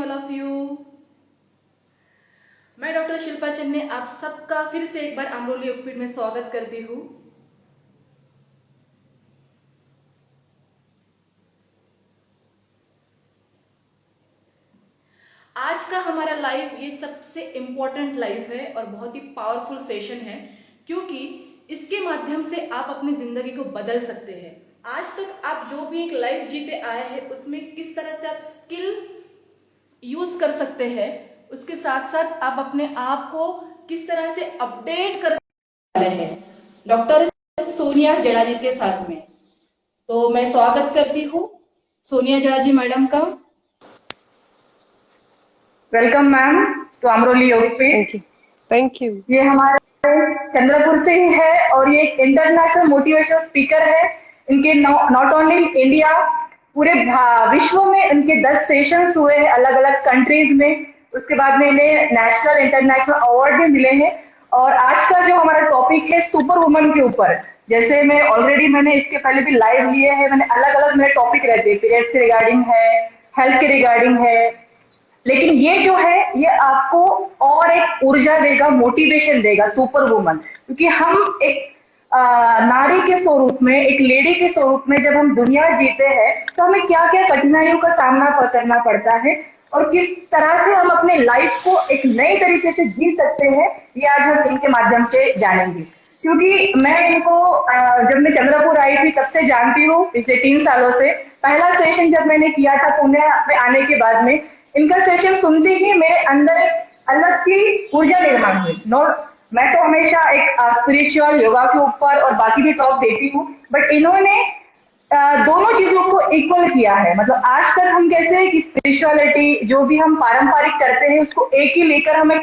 All of you. मैं doctor Shilpa Channe आप सबका फिर से एक बार अमरोली योगपीठ में स्वागत करती हूँ। आज का हमारा लाइव ये सबसे इम्पोर्टेंट लाइव है और बहुत ही पावरफुल सेशन है, क्योंकि इसके माध्यम से आप अपनी जिंदगी को बदल सकते हैं। आज तक आप जो भी एक लाइफ जीते आए हैं उसमें किस तरह से आप स्किल यूज कर सकते हैं, उसके साथ साथ आप अपने आप को किस तरह से अपडेट कर रहे हैं डॉक्टर सोनिया जड़ा जी के साथ में। तो मैं स्वागत करती हूँ सोनिया जड़ा जी मैडम का। वेलकम मैम तो अमरोली योगपीठ। Thank you. ये हमारे चंद्रपुर से ही है और ये एक इंटरनेशनल मोटिवेशनल स्पीकर है। इनके नॉट ओनली इंडिया, पूरे विश्व में इनके 10 सेशंस हुए हैं अलग अलग कंट्रीज में। उसके बाद में इन्हें नेशनल इंटरनेशनल अवार्ड भी मिले हैं। और आज का जो हमारा टॉपिक है सुपर वुमन के ऊपर, जैसे मैं ऑलरेडी मैंने इसके पहले भी लाइव लिए हैं, मैंने अलग अलग मेरे टॉपिक रहते हैं, पीरियड्स के रिगार्डिंग है, हेल्थ के रिगार्डिंग है, लेकिन ये जो है ये आपको और एक ऊर्जा देगा, मोटिवेशन देगा सुपर वुमन। क्योंकि हम एक नारी के स्वरूप में, एक लेडी के स्वरूप में जब हम दुनिया जीते हैं तो हमें क्या क्या कठिनाइयों का सामना करना पड़ता है और किस तरह से हम अपने लाइफ को एक नए तरीके से जी सकते हैं, ये आज हम इनके माध्यम से जानेंगे। क्योंकि मैं इनको जब मैं चंद्रपुर आई थी तब से जानती हूँ, पिछले 3 सालों से। पहला सेशन जब मैंने किया था पुणे में आने के बाद में, इनका सेशन सुनते ही मेरे अंदर एक अलग सी ऊर्जा निर्माण हुई। मैं तो हमेशा एक स्पिरिचुअल योगा के ऊपर और बाकी भी टॉक देती हूँ, बट इन्होंने दोनों चीजों को इक्वल किया है। मतलब आज तक हम कैसे है कि स्पिरिचुअलिटी जो भी हम पारंपरिक करते हैं उसको एक ही लेकर हमें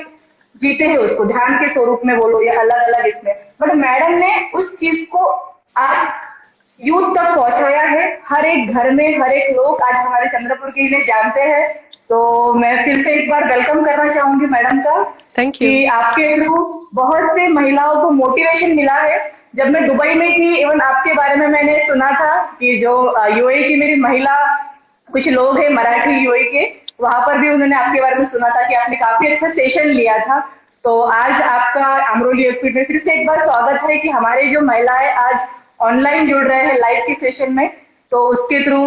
जीते हैं, उसको ध्यान के स्वरूप में बोलो या अलग अलग इसमें, बट मैडम ने उस चीज को आज यूथ तक पहुंचाया है। हर एक घर में हर एक लोग आज हमारे चंद्रपुर के लिए जानते हैं। तो मैं फिर से एक बार वेलकम करना चाहूंगी मैडम का। Thank you. कि आपके थ्रू बहुत से महिलाओं को मोटिवेशन मिला है। जब मैं दुबई में थी, इवन आपके बारे में मैंने सुना था कि जो यूए की मेरी महिला कुछ लोग हैं मराठी यूए के, वहां पर भी उन्होंने आपके बारे में सुना था कि आपने काफी अच्छा सेशन लिया था। तो आज आपका अमरोली योगपीठ में फिर से एक बार स्वागत है कि हमारे जो महिलाएं आज ऑनलाइन जुड़ रहे हैं लाइव के सेशन में, तो उसके थ्रू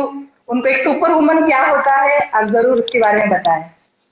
उनको एक सुपर वुमन क्या होता है आप जरूर उसके बारे में बताएं।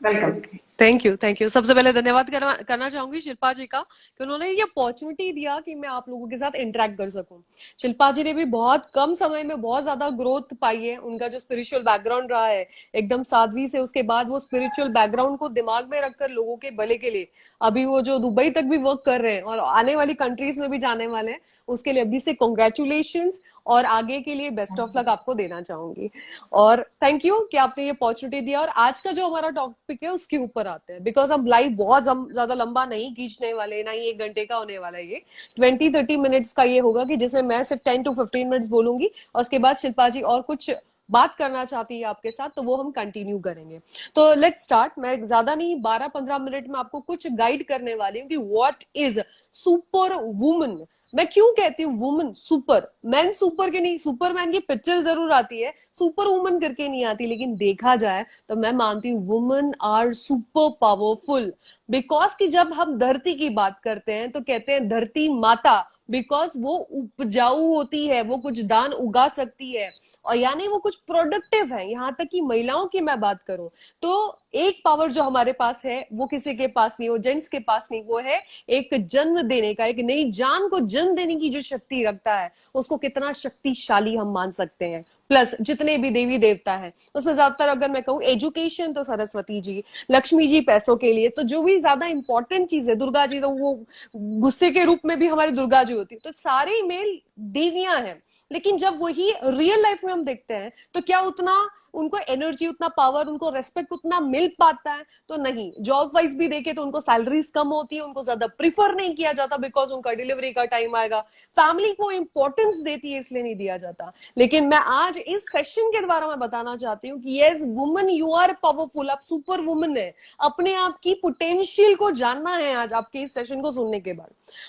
वेलकम। Thank you. सबसे पहले धन्यवाद करना चाहूंगी शिल्पा जी का कि उन्होंने ये अपॉर्चुनिटी दिया कि मैं आप लोगों के साथ इंटरेक्ट कर सकूं। शिल्पा जी ने भी बहुत कम समय में बहुत ज्यादा ग्रोथ पाई है। उनका जो स्पिरिचुअल बैकग्राउंड रहा है एकदम साध्वी से, उसके बाद वो स्पिरिचुअल बैकग्राउंड को दिमाग में रखकर लोगों के भले के लिए अभी वो जो दुबई तक भी वर्क कर रहे हैं और आने वाली कंट्रीज में भी जाने वाले हैं, उसके लिए अभी से कॉन्ग्रेचुलेशंस और आगे के लिए बेस्ट ऑफ लक आपको देना चाहूंगी। और थैंक यू कि आपने ये अपॉर्चुनिटी दिया। और आज का जो हमारा टॉपिक है उसके ऊपर आते हैं, बिकॉज हम लाइव बहुत ज्यादा लंबा नहीं खींचने वाले, ना ही 1 घंटे का होने वाला है। ये 20-30 मिनट्स का ये होगा कि जिसमें मैं सिर्फ 10 to 15 मिनट्स बोलूंगी और उसके बाद शिल्पा जी और कुछ बात करना चाहती है आपके साथ, तो वो हम कंटिन्यू करेंगे। तो लेट्स स्टार्ट। मैं ज्यादा नहीं 12-15 मिनट में आपको कुछ गाइड करने वाली हूँ कि व्हाट इज सुपर वुमन। मैं क्यों कहती हूँ वुमन सुपर, मैन सुपर के नहीं, सुपरमैन की पिक्चर जरूर आती है, सुपर वुमन करके नहीं आती। लेकिन देखा जाए तो मैं मानती हूँ woman are super powerful, because कि जब हम धरती की बात करते हैं तो कहते हैं धरती माता, बिकॉज वो उपजाऊ होती है, वो कुछ दान उगा सकती है और यानी वो कुछ प्रोडक्टिव है। यहां तक कि महिलाओं की मैं बात करूं तो एक पावर जो हमारे पास है वो किसी के पास नहीं, वो जेंट्स के पास नहीं, वो है एक जन्म देने का, एक नई जान को जन्म देने की जो शक्ति रखता है उसको कितना शक्तिशाली हम मान सकते हैं। प्लस जितने भी देवी देवता है उसमें ज्यादातर अगर मैं कहूँ एजुकेशन तो सरस्वती जी, लक्ष्मी जी पैसों के लिए, तो जो भी ज्यादा इंपॉर्टेंट चीज है, दुर्गा जी तो वो गुस्से के रूप में भी हमारी दुर्गा जी होती है, तो सारे मेल देवियां हैं। लेकिन जब वही रियल लाइफ में हम देखते हैं तो क्या उतना उनको एनर्जी, उतना पावर, उनको रेस्पेक्ट उतना मिल पाता है? तो नहीं। जॉब वाइज भी देखे तो उनको सैलरीज कम होती है, उनको ज्यादा प्रिफर नहीं किया जाता बिकॉज उनका डिलीवरी का टाइम आएगा, फैमिली को इंपॉर्टेंस देती है इसलिए नहीं दिया जाता। लेकिन मैं आज इस सेशन के द्वारा मैं बताना चाहती हूँ कि yes woman you are powerful, आप सुपर वुमन है। अपने आप की पोटेंशियल को जानना है आज आपके इस सेशन को सुनने के बाद।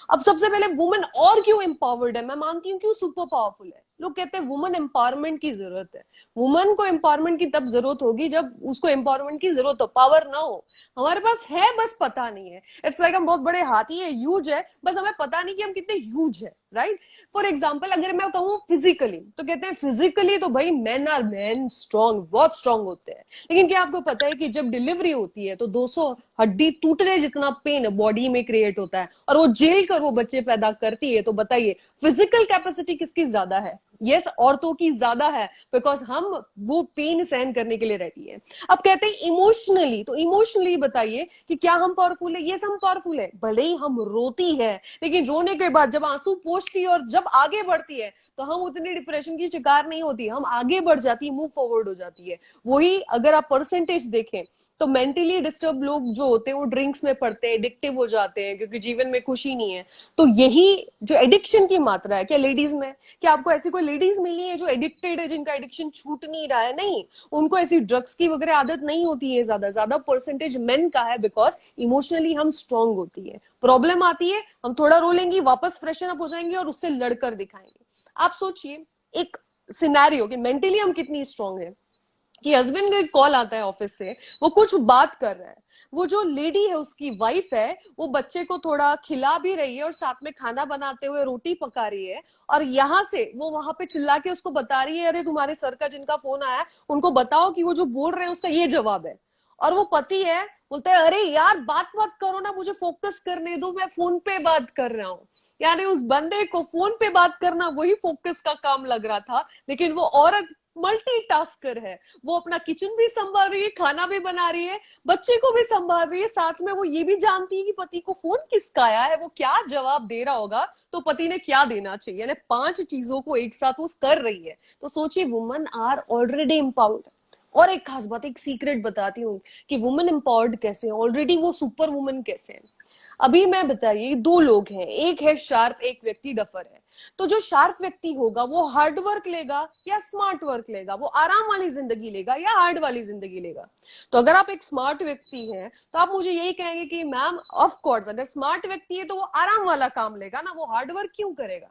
अब सबसे पहले वुमन और क्यों एम्पावर्ड है, मैं मानती हूँ क्यों सुपर पावरफुल है। लोग कहते हैं वुमन एम्पावरमेंट की जरूरत है। वुमन को एम्पावरमेंट की तब जरूरत होगी जब उसको एम्पावरमेंट की जरूरत हो, पावर ना हो। हमारे पास है, बस पता नहीं है। इट्स लाइक हम बहुत बड़े हाथी है, ह्यूज है, बस हमें पता नहीं कि हम कितने ह्यूज है, राइट। फॉर एग्जाम्पल अगर मैं कहूँ फिजिकली, तो कहते हैं फिजिकली तो भाई मेन आर मेन स्ट्रॉन्ग, बहुत स्ट्रॉन्ग होते हैं। लेकिन क्या आपको पता है कि जब डिलीवरी होती है तो 200 हड्डी टूटने जितना पेन बॉडी में क्रिएट होता है, और वो जेल कर वो बच्चे पैदा करती है। तो बताइए फिजिकल कैपेसिटी किसकी ज्यादा है? यस, औरतों की ज्यादा है, बिकॉज हम वो पेन सहन करने के लिए रेडी है। अब कहते हैं इमोशनली, तो इमोशनली बताइए कि क्या हम पावरफुल है? यस, हम पावरफुल है। भले ही हम रोती है, लेकिन रोने के बाद जब आंसू पोंछती है और जब आगे बढ़ती है तो हम उतनी डिप्रेशन की शिकार नहीं होती, हम आगे बढ़ जाती है, मूव फॉरवर्ड हो जाती है। वही अगर आप परसेंटेज देखें तो मेंटली डिस्टर्ब लोग जो होते हैं वो ड्रिंक्स में पड़ते हैं, एडिक्टिव हो जाते हैं, क्योंकि जीवन में खुशी नहीं है। तो यही जो एडिक्शन की मात्रा है, क्या लेडीज में, क्या आपको ऐसी कोई लेडीज मिली है जो एडिक्टेड है, जिनका एडिक्शन छूट नहीं रहा है? नहीं, उनको ऐसी ड्रग्स की वगैरह आदत नहीं होती है। ज्यादा ज्यादा परसेंटेज मेन का है, बिकॉज इमोशनली हम स्ट्रांग होती है। प्रॉब्लम आती है, हम थोड़ा रो लेंगी, वापस फ्रेशन अप हो जाएंगे और उससे लड़कर दिखाएंगे। आप सोचिए एक सिनेरियो कि मेंटली हम कितनी स्ट्रांग है, कि हस्बैंड को एक कॉल आता है ऑफिस से, वो कुछ बात कर रहा है, वो जो लेडी है उसकी वाइफ है, वो बच्चे को थोड़ा खिला भी रही है और साथ में खाना बनाते हुए रोटी पका रही है, और यहाँ से वो वहां पे चिल्ला के उसको बता रही है, अरे तुम्हारे सर का जिनका फोन आया है उनको बताओ कि वो जो बोल रहे हैं उसका ये जवाब है। और वो पति है, बोलता है अरे यार बात बात करो ना, मुझे फोकस करने दो, मैं फोन पे बात कर रहा हूँ। यानी उस बंदे को फोन पे बात करना वही फोकस का काम लग रहा था, लेकिन वो औरत मल्टीटास्कर है। वो अपना किचन भी संभाल रही है, खाना भी बना रही है, बच्चे को भी संभाल रही है, साथ में वो ये भी जानती है कि पति को फोन किसका आया है, वो क्या जवाब दे रहा होगा, तो पति ने क्या देना चाहिए। यानी 5 चीजों को एक साथ वो कर रही है। तो सोचिए, वुमेन आर ऑलरेडी एम्पावर्ड। और एक खास बात, एक सीक्रेट बताती हूँ कि वुमेन एम्पावर्ड कैसे है, ऑलरेडी वो सुपर वुमेन कैसे है। अभी मैं बताइए, 2 लोग हैं, एक है शार्प, एक व्यक्ति डफर है। तो जो शार्प व्यक्ति होगा वो हार्ड वर्क लेगा या स्मार्ट वर्क लेगा, वो आराम वाली जिंदगी लेगा या हार्ड वाली जिंदगी लेगा। तो अगर आप एक स्मार्ट व्यक्ति हैं तो आप मुझे यही कहेंगे कि मैम ऑफ कोर्स अगर स्मार्ट व्यक्ति है तो वो आराम वाला काम लेगा ना, वो हार्ड वर्क क्यों करेगा।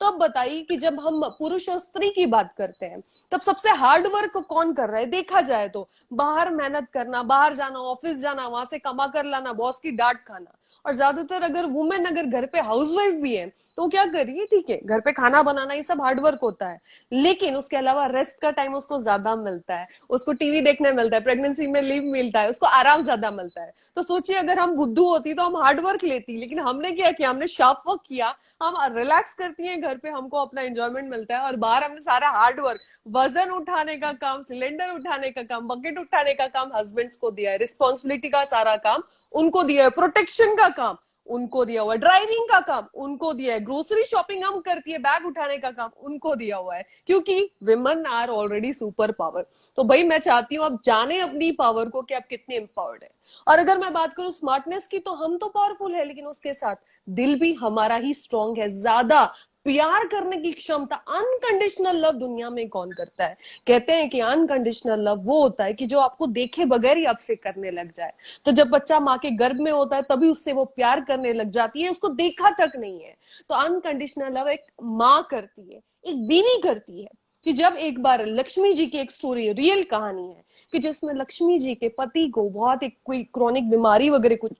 तो अब बताइए कि जब हम पुरुष और स्त्री की बात करते हैं तब सबसे हार्ड वर्क कौन कर रहा है? देखा जाए तो बाहर मेहनत करना, बाहर जाना, ऑफिस जाना, वहां से कमा कर लाना, बॉस की डांट खाना। और ज्यादातर अगर वुमेन अगर घर पे हाउसवाइफ भी है तो क्या कर रही है? ठीक है, घर पे खाना बनाना ये सब हार्डवर्क होता है, लेकिन उसके अलावा रेस्ट का टाइम उसको ज्यादा मिलता है, उसको टीवी देखने मिलता है, प्रेगनेंसी में लीव मिलता है, उसको आराम ज्यादा मिलता है। तो सोचिए अगर हम बुद्धू होती तो हम हार्डवर्क लेती, लेकिन हमने क्या किया, हमने शार्प वर्क किया, हम रिलैक्स करती हैं घर पे, हमको अपना एंजॉयमेंट मिलता है, और बाहर हमने सारा हार्डवर्क, वजन उठाने का काम, सिलेंडर उठाने का काम, बकेट उठाने का काम हस्बैंड्स को दिया है, रिस्पॉन्सिबिलिटी का सारा काम उनको दिया है, प्रोटेक्शन का काम उनको दिया हुआ है, ड्राइविंग का काम उनको दिया है, ग्रोसरी शॉपिंग हम करती है, बैग उठाने का काम उनको दिया हुआ है, क्योंकि women are already super power. तो भाई मैं चाहती हूँ आप जाने अपनी पावर को कि आप कितने एम्पावर्ड है। और अगर मैं बात करूं स्मार्टनेस की, तो हम तो पावरफुल है, लेकिन उसके साथ दिल भी हमारा ही स्ट्रांग है, ज्यादा प्यार करने की क्षमता। अनकंडीशनल लव दुनिया में कौन करता है? कहते हैं कि अनकंडीशनल लव वो होता है कि जो आपको देखे बगैर ही आपसे करने लग जाए। तो जब बच्चा माँ के गर्भ में होता है तभी उससे वो प्यार करने लग जाती है, उसको देखा तक नहीं है। तो अनकंडीशनल लव एक माँ करती है, एक बीवी करती है। कि जब एक बार लक्ष्मी जी की एक स्टोरी, रियल कहानी है, कि जिसमें लक्ष्मी जी के पति को बहुत एक कोई क्रॉनिक बीमारी वगैरह कुछ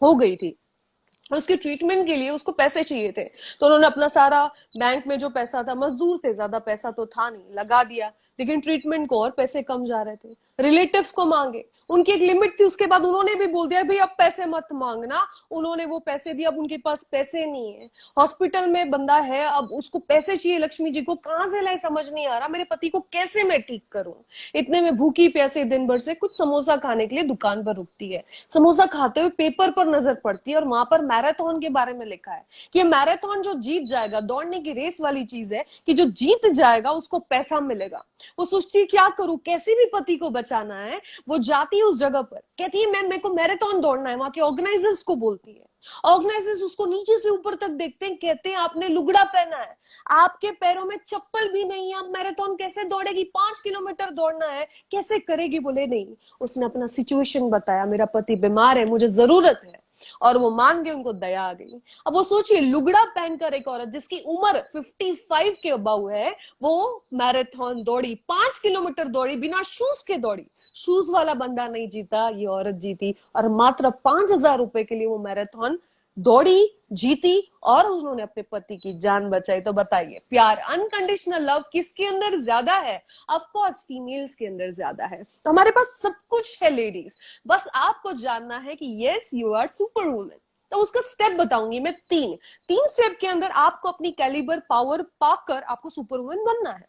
हो गई थी, उसके ट्रीटमेंट के लिए उसको पैसे चाहिए थे। तो उन्होंने अपना सारा बैंक में जो पैसा था, मजदूर थे, ज्यादा पैसा तो था नहीं, लगा दिया, लेकिन ट्रीटमेंट को और पैसे कम जा रहे थे। रिलेटिव्स को मांगे, उनकी एक लिमिट थी, उसके बाद उन्होंने भी बोल दिया भाई अब पैसे मत मांगना। उन्होंने वो पैसे दिए, अब उनके पास पैसे नहीं है, हॉस्पिटल में बंदा है, अब उसको पैसे चाहिए, लक्ष्मी जी को कहां से लाए समझ नहीं आ रहा, मेरे पति को कैसे मैं ठीक करूं। इतने में भूखी प्यासे दिन भर से कुछ समोसा खाने के लिए दुकान पर रुकती है। समोसा खाते हुए पेपर पर नजर पड़ती है और वहां पर मैराथन के बारे में लिखा है कि मैराथन जो जीत जाएगा, दौड़ने की रेस वाली चीज है कि जो जीत जाएगा उसको पैसा मिलेगा। वो सोचती है क्या करूं, कैसे भी पति को बचाना है। वो जाती है उस जगह पर, कहती है मैम मेरे को मैराथन दौड़ना है। वहां के ऑर्गेनाइजर्स को बोलती है, ऑर्गेनाइजर्स उसको नीचे से ऊपर तक देखते हैं, कहते हैं आपने लुगड़ा पहना है, आपके पैरों में चप्पल भी नहीं है, आप मैराथन कैसे दौड़ेगी, 5 किलोमीटर दौड़ना है, कैसे करेगी। बोले नहीं, उसने अपना सिचुएशन बताया, मेरा पति बीमार है, मुझे जरूरत है। और वो मान गए, उनको दया आ गई। अब वो सोचिए, लुगड़ा पहनकर एक औरत जिसकी उम्र 55 के अबाउ है, वो मैराथन दौड़ी, 5 किलोमीटर दौड़ी, बिना शूज के दौड़ी। शूज वाला बंदा नहीं जीता, ये औरत जीती, और मात्र 5,000 रुपए के लिए वो मैराथन दौड़ी, जीती, और उन्होंने अपने पति की जान बचाई। तो बताइए, प्यार, अनकंडीशनल लव किसके अंदर ज्यादा है? ऑफ कोर्स फीमेल्स के अंदर ज्यादा है। तो हमारे पास सब कुछ है लेडीज, बस आपको जानना है कि yes you are super women. तो उसका स्टेप बताऊंगी मैं, तीन स्टेप के अंदर आपको अपनी कैलिबर पावर पाकर आपको सुपर वुमेन बनना है।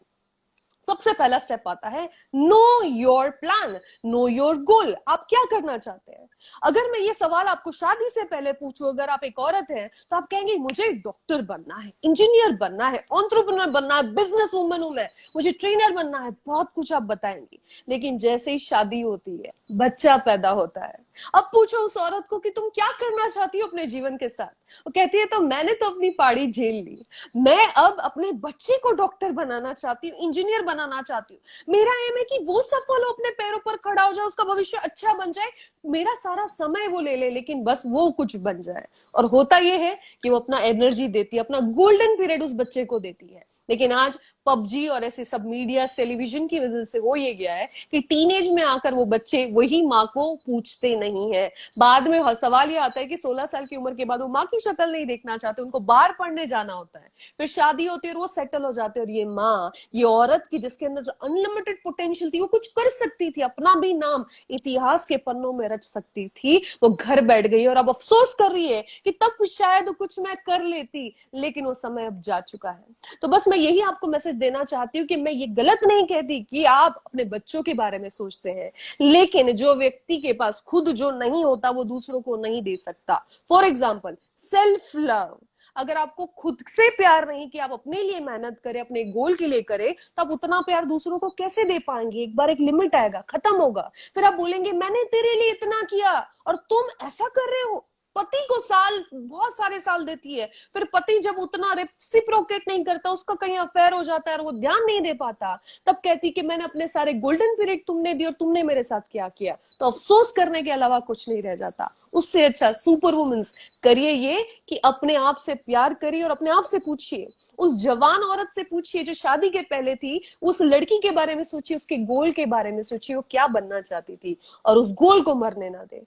सबसे पहला स्टेप आता है know your plan, know your goal. आप क्या करना चाहते हैं? अगर मैं ये सवाल आपको शादी से पहले पूछूं, अगर आप एक औरत हैं, तो आप कहेंगे मुझे डॉक्टर बनना है, इंजीनियर बनना है, एंटरप्रेन्योर बनना है, बिजनेस वुमन हूं मैं, मुझे ट्रेनर बनना है, बहुत कुछ आप बताएंगी। लेकिन जैसे ही शादी होती है, बच्चा पैदा होता है, अब पूछो उस औरत को कि तुम क्या करना चाहती हो अपने जीवन के साथ? वो कहती है तो मैंने तो अपनी पाड़ी झेल ली, मैं अब अपने बच्चे को डॉक्टर बनाना चाहती हूँ, इंजीनियर बनाना चाहती हूँ। मेरा एम है कि वो सफल हो, अपने पैरों पर खड़ा हो जाए, उसका भविष्य अच्छा बन जाए, मेरा सारा समय वो ले ले, लेकिन बस वो कुछ बन जाए। और होता ये है कि वो अपना एनर्जी देती है, अपना गोल्डन पीरियड उस बच्चे को देती है। लेकिन आज पबजी और ऐसे सब मीडिया, टेलीविजन की वजह से हो ये गया है कि टीनेज में आकर वो बच्चे वही माँ को पूछते नहीं है। बाद में सवाल ये आता है कि 16 साल की उम्र के बाद वो माँ की शक्ल नहीं देखना चाहते, उनको बाहर पढ़ने जाना होता है, फिर शादी होती है और वो सेटल हो जाते हैं। और ये माँ, ये औरत की जिसके अंदर जो अनलिमिटेड पोटेंशियल थी, वो कुछ कर सकती थी, अपना भी नाम इतिहास के पन्नों में रच सकती थी, वो घर बैठ गई और अब अफसोस कर रही है कि तब शायद कुछ मैं कर लेती, लेकिन वो समय अब जा चुका है। तो बस मैं यही आपको मैसेज देना चाहती हूँ कि मैं ये गलत नहीं कहती कि आप अपने बच्चों के बारे में सोचते हैं, लेकिन जो व्यक्ति के पास खुद जो नहीं होता वो दूसरों को नहीं दे सकता। For example, self love. अगर आपको खुद से प्यार नहीं कि आप अपने लिए मेहनत करें, अपने गोल के लिए करें, तो आप उतना प्यार दूसरों को कैसे दे पाएंगे? एक बार एक लिमिट आएगा, खत्म होगा, फिर आप बोलेंगे मैंने तेरे लिए इतना किया और तुम ऐसा कर रहे हो। पति को साल, बहुत सारे साल देती है, फिर पति जब उतना रेसिप्रोकेट नहीं करता, उसका कहीं अफेयर हो जाता है और वो ध्यान नहीं दे पाता, तब कहती कि मैंने अपने सारे गोल्डन पीरियड तुमने दी और तुमने मेरे साथ क्या किया। तो अफसोस करने के अलावा कुछ नहीं रह जाता। उससे अच्छा सुपर वुमेन्स करिए ये कि अपने आप से प्यार करिए और अपने आप से पूछिए, उस जवान औरत से पूछिए जो शादी के पहले थी, उस लड़की के बारे में सोचिए, उसके गोल के बारे में सोचिए, वो क्या बनना चाहती थी, और उस गोल को मरने ना दे।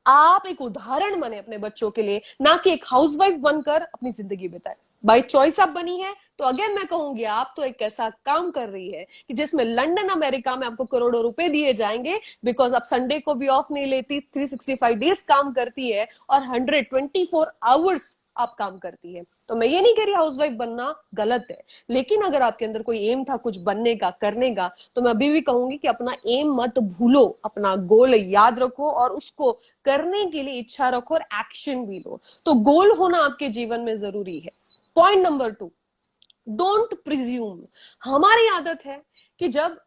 आप एक उदाहरण बने अपने बच्चों के लिए, ना कि एक हाउसवाइफ बनकर अपनी जिंदगी बिताए। बाय चॉइस आप बनी है, तो अगेन मैं कहूंगी आप तो एक ऐसा काम कर रही है कि जिसमें लंदन अमेरिका में आपको करोड़ों रुपए दिए जाएंगे, बिकॉज आप संडे को भी ऑफ नहीं लेती, 365 डेज काम करती है और 124 आवर्स आप काम करती है। तो मैं ये नहीं कह रही हाउसवाइफ बनना गलत है, लेकिन अगर आपके अंदर कोई एम था कुछ बनने का, करने का, तो मैं अभी भी कहूंगी कि अपना एम मत भूलो, अपना गोल याद रखो और उसको करने के लिए इच्छा रखो और एक्शन भी लो। तो गोल होना आपके जीवन में जरूरी है। Point number 2, don't presume. हमारी आदत है कि जब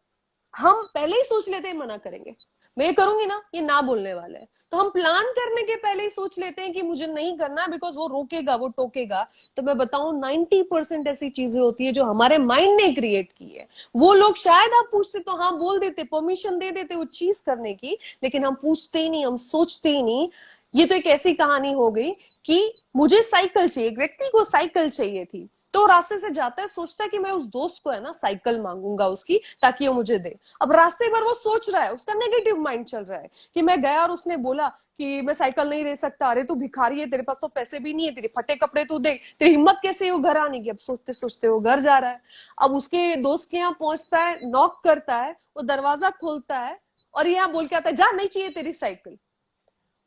हम पहले ही सोच लेते हैं मना करेंगे, मैं ये करूंगी ना, ये ना बोलने वाला है, तो हम प्लान करने के पहले ही सोच लेते हैं कि मुझे नहीं करना है बिकॉज वो रोकेगा, वो टोकेगा। तो मैं बताऊं 90% ऐसी चीजें होती है जो हमारे माइंड ने क्रिएट की है। वो लोग शायद आप पूछते तो हाँ बोल देते, परमिशन दे देते वो चीज करने की, लेकिन हम पूछते ही नहीं, हम सोचते ही नहीं। ये तो एक ऐसी कहानी हो गई कि मुझे साइकिल चाहिए, एक व्यक्ति को साइकिल चाहिए थी, तो रास्ते से जाता है, सोचता है कि मैं उस दोस्त को है ना साइकिल मांगूंगा उसकी ताकि वो मुझे दे। अब रास्ते भर वो सोच रहा है, उसका नेगेटिव माइंड चल रहा है कि मैं गया और उसने बोला कि मैं साइकिल नहीं दे सकता, अरे तू भिखारी है, तेरे पास तो पैसे भी नहीं है, तेरे फटे कपड़े तू दे, तेरी हिम्मत कैसे है वो घर आने की। अब सोचते सोचते वो घर जा रहा है। अब उसके दोस्त के यहाँ पहुंचता है, नॉक करता है, वो दरवाजा खोलता है और यहाँ बोल के आता है जा, नहीं चाहिए तेरी साइकिल।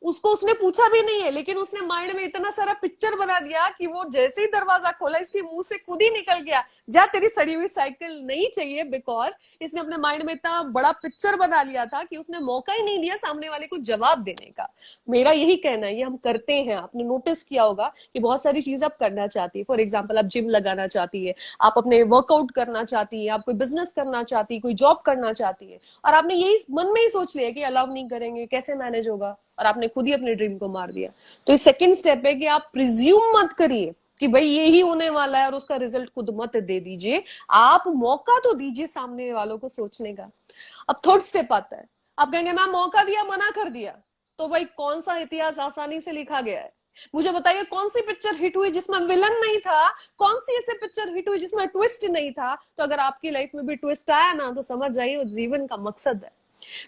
उसको उसने पूछा भी नहीं है, लेकिन उसने माइंड में इतना सारा पिक्चर बना दिया कि वो जैसे ही दरवाजा खोला इसके मुंह से खुद ही निकल गया जा, तेरी सड़ी हुई साइकिल नहीं चाहिए, बिकॉज इसने अपने माइंड में इतना बड़ा पिक्चर बना लिया था कि उसने मौका ही नहीं दिया सामने वाले को जवाब देने का। मेरा यही कहना है, ये हम करते हैं। आपने नोटिस किया होगा कि बहुत सारी चीज आप करना चाहती है। फॉर एग्जाम्पल, आप जिम लगाना चाहती है, आप अपने वर्कआउट करना चाहती है, आप कोई बिजनेस करना चाहती है, कोई जॉब करना चाहती है, और आपने यही मन में ही सोच लिया कि अलाउ नहीं करेंगे, कैसे मैनेज होगा, और आपने खुद ही अपने ड्रीम को मार दिया। तो ये सेकंड स्टेप है कि आप प्रिज्यूम मत करिए कि भाई ये ही होने वाला है और उसका रिजल्ट खुद मत दे दीजिए। आप मौका तो दीजिए सामने वालों को सोचने का। अब थर्ड स्टेप आता है, आप कहेंगे मैं मौका दिया, मना कर दिया। तो भाई कौन सा इतिहास आसानी से लिखा गया है? मुझे बताइए कौन सी पिक्चर हिट हुई जिसमें विलन नहीं था, कौन सी ऐसे पिक्चर हिट हुई जिसमें ट्विस्ट नहीं था? तो अगर आपकी लाइफ में भी ट्विस्ट आया ना, तो समझ जाइए वो जीवन का मकसद है।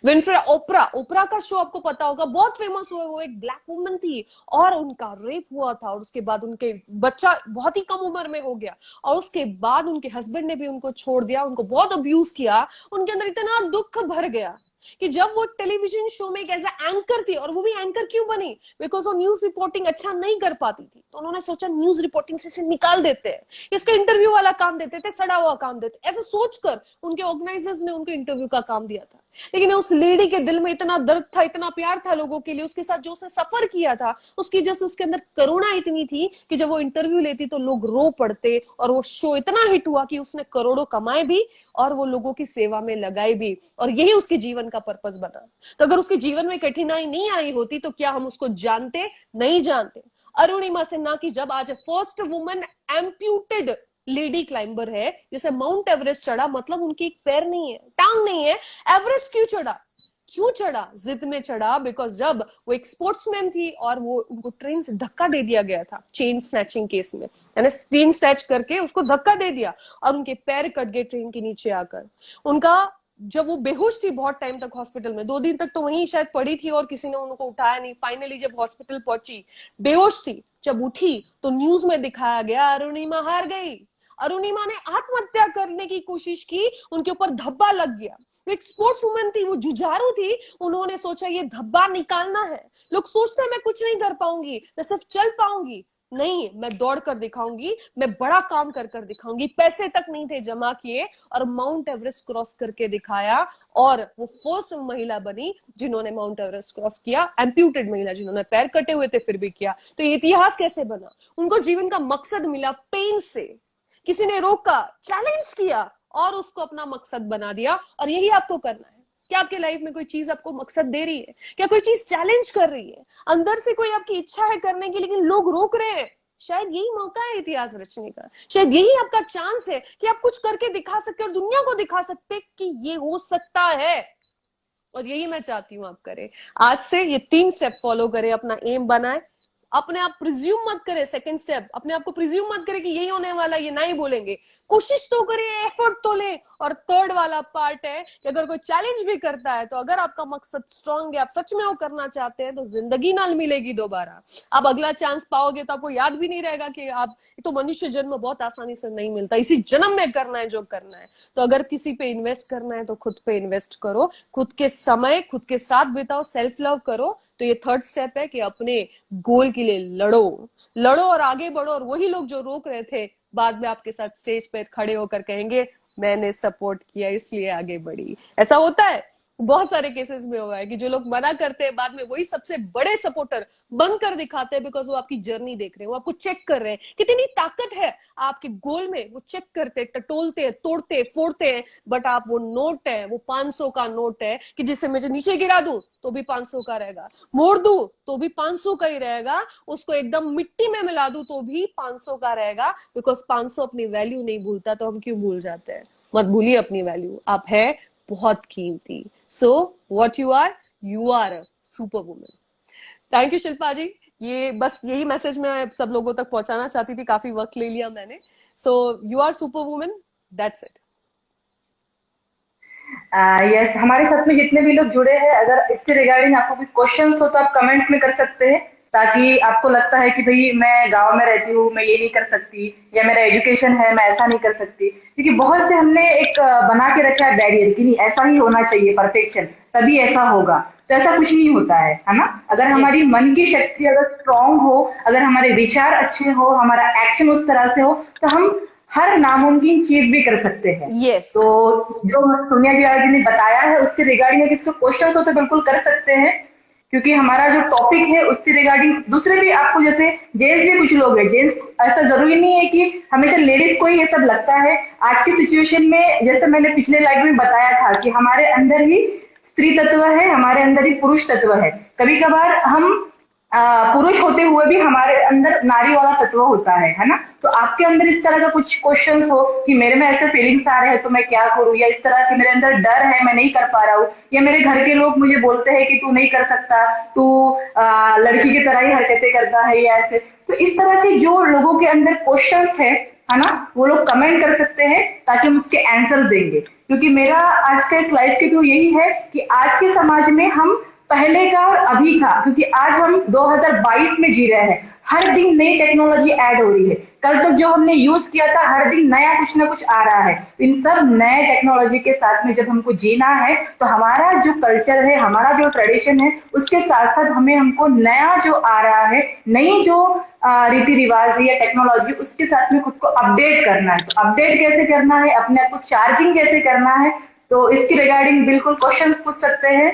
विनफ्रे ओपरा, ओपरा का शो आपको पता होगा, बहुत फेमस हुआ। वो एक ब्लैक वुमन थी और उनका रेप हुआ था, और उसके बाद उनके बच्चा बहुत ही कम उम्र में हो गया, और उसके बाद उनके हस्बैंड ने भी उनको छोड़ दिया, उनको बहुत अब्यूज किया। उनके अंदर इतना दुख भर गया कि जब वो टेलीविजन शो में एक एज एंकर थी, और वो भी एंकर क्यों बनी? बिकॉज वो न्यूज रिपोर्टिंग अच्छा नहीं कर पाती थी, तो उन्होंने सोचा न्यूज रिपोर्टिंग से इसे निकाल देते हैं, इसका इंटरव्यू वाला काम देते थे, सड़ा हुआ काम देते। ऐसे सोचकर उनके ऑर्गेनाइजर्स ने उनको इंटरव्यू का काम दिया था। लेकिन उस लेडी के दिल में इतना दर्द था, इतना प्यार था लोगों के लिए, उसके साथ जो उसने सफर किया था, उसकी वजह से उसके अंदर करुणा इतनी थी कि जब वो इंटरव्यू लेती तो लोग रो पड़ते, और वो शो इतना हिट हुआ कि उसने करोड़ों कमाए भी और वो लोगों की सेवा में लगाई भी, और यही उसके जीवन का पर्पस बना। तो अगर उसके जीवन में कठिनाई नहीं आई होती तो क्या हम उसको जानते? नहीं जानते। अरुणिमा सिन्हा की जब आज first woman amputated lady climber है, जिसे माउंट एवरेस्ट चढ़ा, मतलब उनकी एक पैर नहीं है, टांग नहीं है, एवरेस्ट क्यों चढ़ा? क्यों चढ़ा? जिद में चढ़ा, बिकॉज जब वो एक स्पोर्ट्समैन थी और वो उनको ट्रेन से धक्का दे दिया गया था चेन स्नैचिंग केस में, यानी चेन स्नैच करके उसको धक्का दे दिया और उनके पैर कट गए ट्रेन के नीचे आकर। उनका जब वो बेहोश थी बहुत टाइम तक हॉस्पिटल में, 2 दिन तक तो वहीं शायद पड़ी थी और किसी ने उनको उठाया नहीं। फाइनली जब हॉस्पिटल पहुंची, बेहोश थी, जब उठी तो न्यूज में दिखाया गया अरुणिमा हार गई। अरुणिमा ने आत्महत्या करने की कोशिश की, उनके ऊपर धब्बा लग गया। वो एक स्पोर्ट्स वुमन थी, वो जुझारू थी, उन्होंने सोचा ये धब्बा निकालना है। लोग सोचते हैं मैं कुछ नहीं कर पाऊंगी, मैं सिर्फ चल पाऊंगी, नहीं, मैं दौड़ कर दिखाऊंगी, मैं बड़ा काम कर कर दिखाऊंगी। पैसे तक नहीं थे जमा किए और माउंट एवरेस्ट क्रॉस करके दिखाया, और वो फर्स्ट महिला बनी जिन्होंने माउंट एवरेस्ट क्रॉस किया, एम्प्यूटेड महिला, जिन्होंने पैर कटे हुए थे फिर भी किया। तो ये इतिहास कैसे बना? उनको जीवन का मकसद मिला पेन से, किसी ने रोका, चैलेंज किया और उसको अपना मकसद बना दिया। और यही आपको करना है। क्या आपकी लाइफ में कोई चीज आपको मकसद दे रही है? क्या कोई चीज चैलेंज कर रही है? अंदर से कोई आपकी इच्छा है करने की, लेकिन लोग रोक रहे हैं। शायद यही मौका है इतिहास रचने का, शायद यही आपका चांस है कि आप कुछ करके दिखा सकते और दुनिया को दिखा सकते कि ये हो सकता है। और यही मैं चाहती हूं आप करें। आज से ये 3 स्टेप फॉलो करें, अपना एम बनाए, अपने आप प्रिज्यूम मत करें। सेकंड स्टेप, अपने आप को प्रिज्यूम मत करें कि यही होने वाला, ये नहीं बोलेंगे, कोशिश तो करें, एफर्ट तो ले। और थर्ड वाला पार्ट है कि अगर कोई चैलेंज भी करता है तो अगर आपका मकसद स्ट्रांग है, आप सच में वो करना चाहते हैं, तो जिंदगी ना मिलेगी दोबारा। आप अगला चांस पाओगे तो आपको याद भी नहीं रहेगा कि आप तो मनुष्य जन्म बहुत आसानी से नहीं मिलता, इसी जन्म में करना है जो करना है। तो अगर किसी पे इन्वेस्ट करना है तो खुद पे इन्वेस्ट करो, खुद के समय खुद के साथ बिताओ, सेल्फ लव करो। तो ये थर्ड स्टेप है कि अपने गोल के लिए लड़ो और आगे बढ़ो। और वही लोग जो रोक रहे थे, बाद में आपके साथ स्टेज पे खड़े होकर कहेंगे मैंने सपोर्ट किया इसलिए आगे बढ़ी। ऐसा होता है, बहुत सारे केसेस में हुआ है कि जो लोग मना करते हैं बाद में वही सबसे बड़े सपोर्टर बनकर दिखाते हैं, बिकॉज वो आपकी जर्नी देख रहे हैं, वो आपको चेक कर रहे हैं, कितनी ताकत है आपके गोल में। वो चेक करते, टटोलते, तोड़ते, फोड़ते हैं। बट आप वो नोट है, वो 500 का नोट है कि जिसे मैं नीचे गिरा दूं तो भी 500 का रहेगा, मोड़ दूं तो भी 500 का ही रहेगा, उसको एकदम मिट्टी में मिला दूं तो भी 500 का रहेगा। बिकॉज 500 अपनी वैल्यू नहीं भूलता, तो हम क्यों भूल जाते हैं? मत भूलिए अपनी वैल्यू, आप है बहुत कीमती। So what you are a super woman. Thank you Shilpa ji. ये बस यही मैसेज मैं सब लोगों तक पहुंचाना चाहती थी, काफी वक्त ले लिया मैंने। So you are super woman, that's it. Yes, हमारे साथ में जितने भी लोग जुड़े हैं, अगर इससे रिगार्डिंग आपको कोई क्वेश्चंस हो तो आप कमेंट्स में कर सकते हैं, ताकि आपको लगता है कि भाई मैं गांव में रहती हूँ, मैं ये नहीं कर सकती, या मेरा एजुकेशन है मैं ऐसा नहीं कर सकती। क्योंकि बहुत से हमने एक बना के रखा है बैरियर कि नहीं ऐसा ही होना चाहिए, परफेक्शन, तभी ऐसा होगा। तो ऐसा कुछ नहीं होता है ना। अगर हमारी यस, मन की शक्ति अगर स्ट्रांग हो, अगर हमारे विचार अच्छे हो, हमारा एक्शन उस तरह से हो, तो हम हर नामुमकिन चीज भी कर सकते हैं। यस, तो जो सोनिया जी ने बताया है उससे रिगार्डिंग किसी को क्वेश्चन हो तो बिल्कुल कर सकते हैं, क्योंकि हमारा जो टॉपिक है उससे रिगार्डिंग दूसरे भी आपको, जैसे जेंट्स भी कुछ लोग हैं, जेंट्स ऐसा जरूरी नहीं है कि हमेशा लेडीज को ही ये सब लगता है। आज की सिचुएशन में जैसे मैंने पिछले लाइव में बताया था कि हमारे अंदर ही स्त्री तत्व है, हमारे अंदर ही पुरुष तत्व है। कभी कभार हम पुरुष होते हुए भी हमारे अंदर नारी वाला तत्व होता है ना। तो आपके अंदर इस तरह का कुछ क्वेश्चंस हो कि मेरे में ऐसे फीलिंग्स आ रहे हैं तो मैं क्या करूं, या इस तरह की मेरे अंदर डर है मैं नहीं कर पा रहा हूँ, या मेरे घर के लोग मुझे बोलते हैं कि तू नहीं कर सकता, तू लड़की की तरह ही हरकतें करता है या ऐसे। तो इस तरह के जो लोगों के अंदर क्वेश्चंस है ना, वो लोग कमेंट कर सकते हैं ताकि हम उसके आंसर देंगे। क्योंकि मेरा आज के इस लाइफ के थ्रू यही है कि आज के समाज में हम पहले का और अभी का, क्योंकि आज हम 2022 में जी रहे हैं, हर दिन नई टेक्नोलॉजी ऐड हो रही है। कल तक जो हमने यूज किया था हर दिन नया कुछ ना कुछ आ रहा है। इन सब नए टेक्नोलॉजी के साथ में जब हमको जीना है तो हमारा जो कल्चर है, हमारा जो ट्रेडिशन है, उसके साथ साथ हमें हमको नया जो आ रहा है, नई जो रीति रिवाज या टेक्नोलॉजी, उसके साथ में खुद को अपडेट करना है। तो अपडेट कैसे करना है, अपने आप को चार्जिंग कैसे करना है, तो इसकी रिगार्डिंग बिल्कुल क्वेश्चन पूछ सकते हैं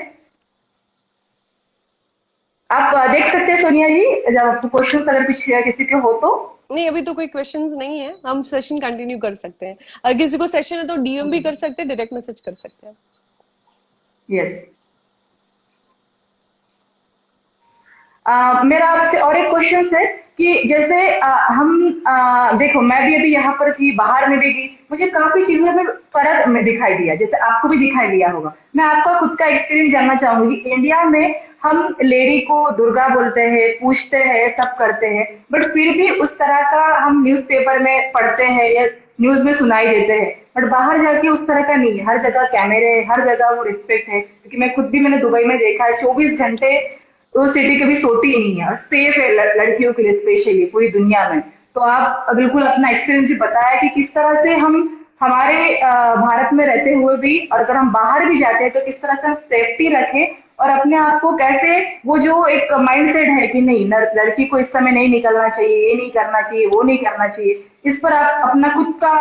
आप। देख सकते हैं सोनिया जी, जब आपको क्वेश्चन अगर कुछ किसी के हो तो। नहीं, अभी तो कोई क्वेश्चंस नहीं है, हम सेशन कंटिन्यू कर सकते हैं। अगर किसी को सेशन है तो डीएम भी कर सकते हैं, डायरेक्ट मैसेज कर सकते हैं। यस। मेरा आपसे और एक क्वेश्चन है कि जैसे देखो मैं भी अभी यहाँ पर थी, बाहर में भी गई, मुझे काफी चीजों में फर्क में दिखाई दिया, जैसे आपको भी दिखाई दिया होगा। मैं आपका खुद का एक्सपीरियंस जानना चाहूंगी। इंडिया में हम लेडी को दुर्गा बोलते हैं, पूछते हैं, सब करते हैं, बट फिर भी उस तरह का हम न्यूज़पेपर में पढ़ते हैं या न्यूज में सुनाई देते हैं। बट बाहर जाके उस तरह का नहीं है, हर जगह कैमरे है, हर जगह वो रिस्पेक्ट है। क्योंकि मैं खुद भी मैंने दुबई में देखा है, 24 घंटे वो सिटी कभी सोती ही नहीं है, सेफ है लड़कियों के लिए स्पेशली पूरी दुनिया में। तो आप बिल्कुल अपना एक्सपीरियंस भी बताया कि किस तरह से हम हमारे भारत में रहते हुए भी, और अगर हम बाहर भी जाते हैं तो किस तरह से हम सेफ्टी रखें, और अपने आप को कैसे, वो जो एक माइंडसेट है कि नहीं लड़की को इस समय नहीं निकलना चाहिए, ये नहीं करना चाहिए, वो नहीं करना चाहिए, इस पर आप अपना खुद का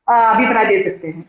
अभिप्राय दे सकते हैं।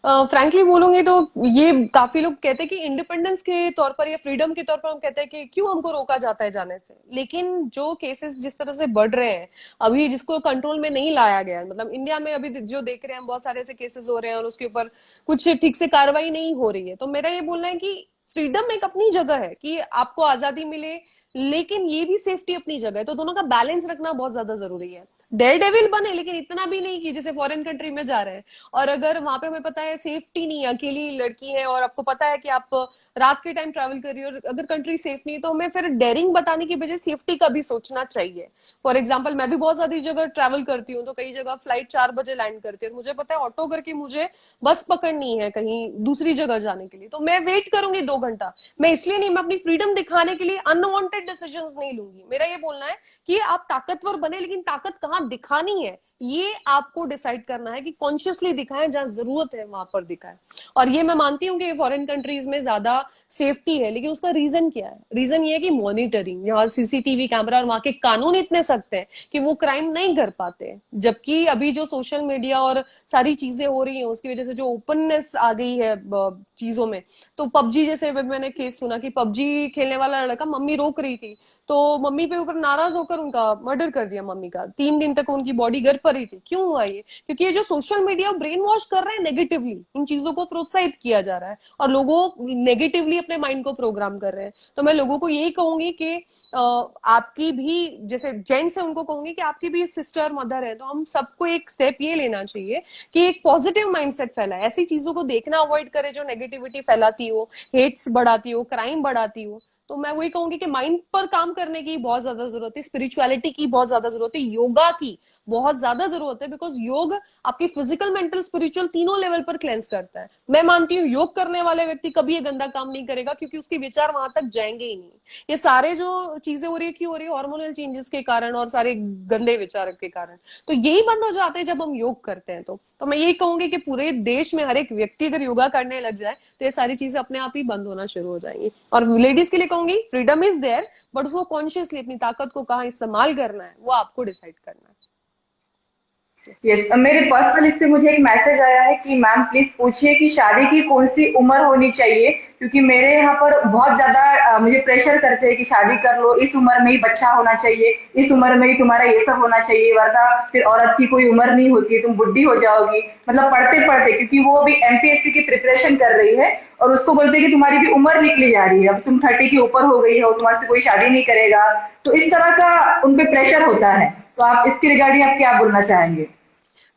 फ्रैंकली बोलूंगी तो ये काफी लोग कहते हैं कि इंडिपेंडेंस के तौर पर या फ्रीडम के तौर पर हम कहते हैं कि क्यों हमको रोका जाता है जाने से। लेकिन जो केसेस जिस तरह से बढ़ रहे हैं अभी, जिसको कंट्रोल में नहीं लाया गया है, मतलब इंडिया में अभी जो देख रहे हैं बहुत सारे ऐसे केसेस हो रहे हैं और उसके ऊपर कुछ ठीक से कार्रवाई नहीं हो रही है। तो मेरा ये बोलना है कि फ्रीडम एक अपनी जगह है कि आपको आजादी मिले, लेकिन ये भी सेफ्टी अपनी जगह है। तो दोनों का बैलेंस रखना बहुत ज्यादा जरूरी है। डेयर डेविल बने, लेकिन इतना भी नहीं कि जैसे फॉरेन कंट्री में जा रहे हैं और अगर वहां पे हमें पता है सेफ्टी नहीं है, अकेली लड़की है और आपको पता है कि आप रात के टाइम ट्रैवल कर रही हो और अगर कंट्री सेफ नहीं है, तो हमें फिर डेयरिंग बताने की बजाय सेफ्टी का भी सोचना चाहिए। फॉर एग्जाम्पल मैं भी बहुत ज्यादा जगह ट्रैवल करती हूँ, तो कई जगह फ्लाइट 4 बजे लैंड करती है और मुझे पता है ऑटो करके मुझे बस पकड़नी है कहीं दूसरी जगह जाने के लिए, तो मैं वेट करूंगी 2 घंटा। मैं इसलिए नहीं, मैं अपनी फ्रीडम दिखाने के लिए अनवांटेड डिसीजंस नहीं लूंगी। मेरा ये बोलना है कि आप ताकतवर बने, लेकिन ताकत कहाँ दिखानी है ये आपको डिसाइड करना है कि कॉन्शियसली दिखाएं, जहां जरूरत है वहां पर दिखाएं। और ये मैं मानती हूँ कि फॉरेन कंट्रीज में ज्यादा सेफ्टी है, लेकिन उसका रीजन क्या है? रीजन ये है कि मॉनिटरिंग, यहाँ सीसीटीवी कैमरा और वहां के कानून इतने सख्त हैं कि वो क्राइम नहीं कर पाते। जबकि अभी जो सोशल मीडिया और सारी चीजें हो रही हैं उसकी वजह से जो ओपननेस आ गई है चीजों में, तो पबजी जैसे मैंने केस सुना कि पबजी खेलने वाला लड़का, मम्मी रोक रही थी तो मम्मी पे ऊपर नाराज होकर उनका मर्डर कर दिया मम्मी का। 3 दिन तक उनकी बॉडी घर पर ही थी। क्यों हुआ ये? क्योंकि ये जो सोशल मीडिया ब्रेन वॉश कर रहे हैं नेगेटिवली, इन चीजों को प्रोत्साहित किया जा रहा है और लोगों नेगेटिवली अपने माइंड को प्रोग्राम कर रहे हैं। तो मैं लोगों को यही कहूंगी कि आपकी भी जैसे जेंट्स है उनको कहूंगी कि आपकी भी सिस्टर मदर है, तो हम सबको एक स्टेप ये लेना चाहिए कि एक पॉजिटिव माइंडसेट फैलाए, ऐसी चीजों को देखना अवॉइड करे जो नेगेटिविटी फैलाती हो, हेट्स बढ़ाती हो, क्राइम बढ़ाती हो। तो मैं वही कहूंगी कि माइंड पर काम करने की बहुत ज्यादा जरूरत है, स्पिरिचुअलिटी की बहुत ज्यादा जरूरत है, योगा की बहुत ज्यादा जरूरत है, बिकॉज योग आपकी फिजिकल, मेंटल, स्पिरिचुअल तीनों लेवल पर क्लेंस करता है। मैं मानती हूँ योग करने वाले व्यक्ति कभी ये गंदा काम नहीं करेगा, क्योंकि उसके विचार वहां तक जाएंगे ही नहीं। ये सारे जो चीजें हो रही है, क्यों हो रही है? हार्मोनल चेंजेस के कारण और सारे गंदे विचार के कारण। तो यही बंद हो जाते हैं जब हम योग करते हैं। तो मैं यही कहूंगी कि पूरे देश में हर एक व्यक्ति अगर योगा करने लग जाए तो ये सारी चीजें अपने आप ही बंद होना शुरू हो जाएंगी। और लेडीज के लिए कहूंगी फ्रीडम इज देयर, बट उसको कॉन्शियसली अपनी ताकत को कहाँ इस्तेमाल करना है वो आपको डिसाइड करना है। यस, मेरे पर्सनल इससे मुझे एक मैसेज आया है कि मैम प्लीज पूछिए कि शादी की कौन सी उम्र होनी चाहिए, क्योंकि मेरे यहाँ पर बहुत ज्यादा मुझे प्रेशर करते हैं कि शादी कर लो, इस उम्र में ही बच्चा होना चाहिए, इस उम्र में ही तुम्हारा ये सब होना चाहिए, वरना फिर औरत की कोई उम्र नहीं होती है, तुम बुढ़ी हो जाओगी। मतलब पढ़ते पढ़ते, क्योंकि वो अभी एमपीएससी की प्रिपरेशन कर रही है, और उसको बोलते हैं कि तुम्हारी भी उम्र निकली जा रही है, अब तुम 30 के ऊपर हो गई हो, तुम्हारे से कोई शादी नहीं करेगा। तो इस तरह का उन पे प्रेशर होता है। तो आप इसके रिगार्डिंग आप क्या बोलना चाहेंगे?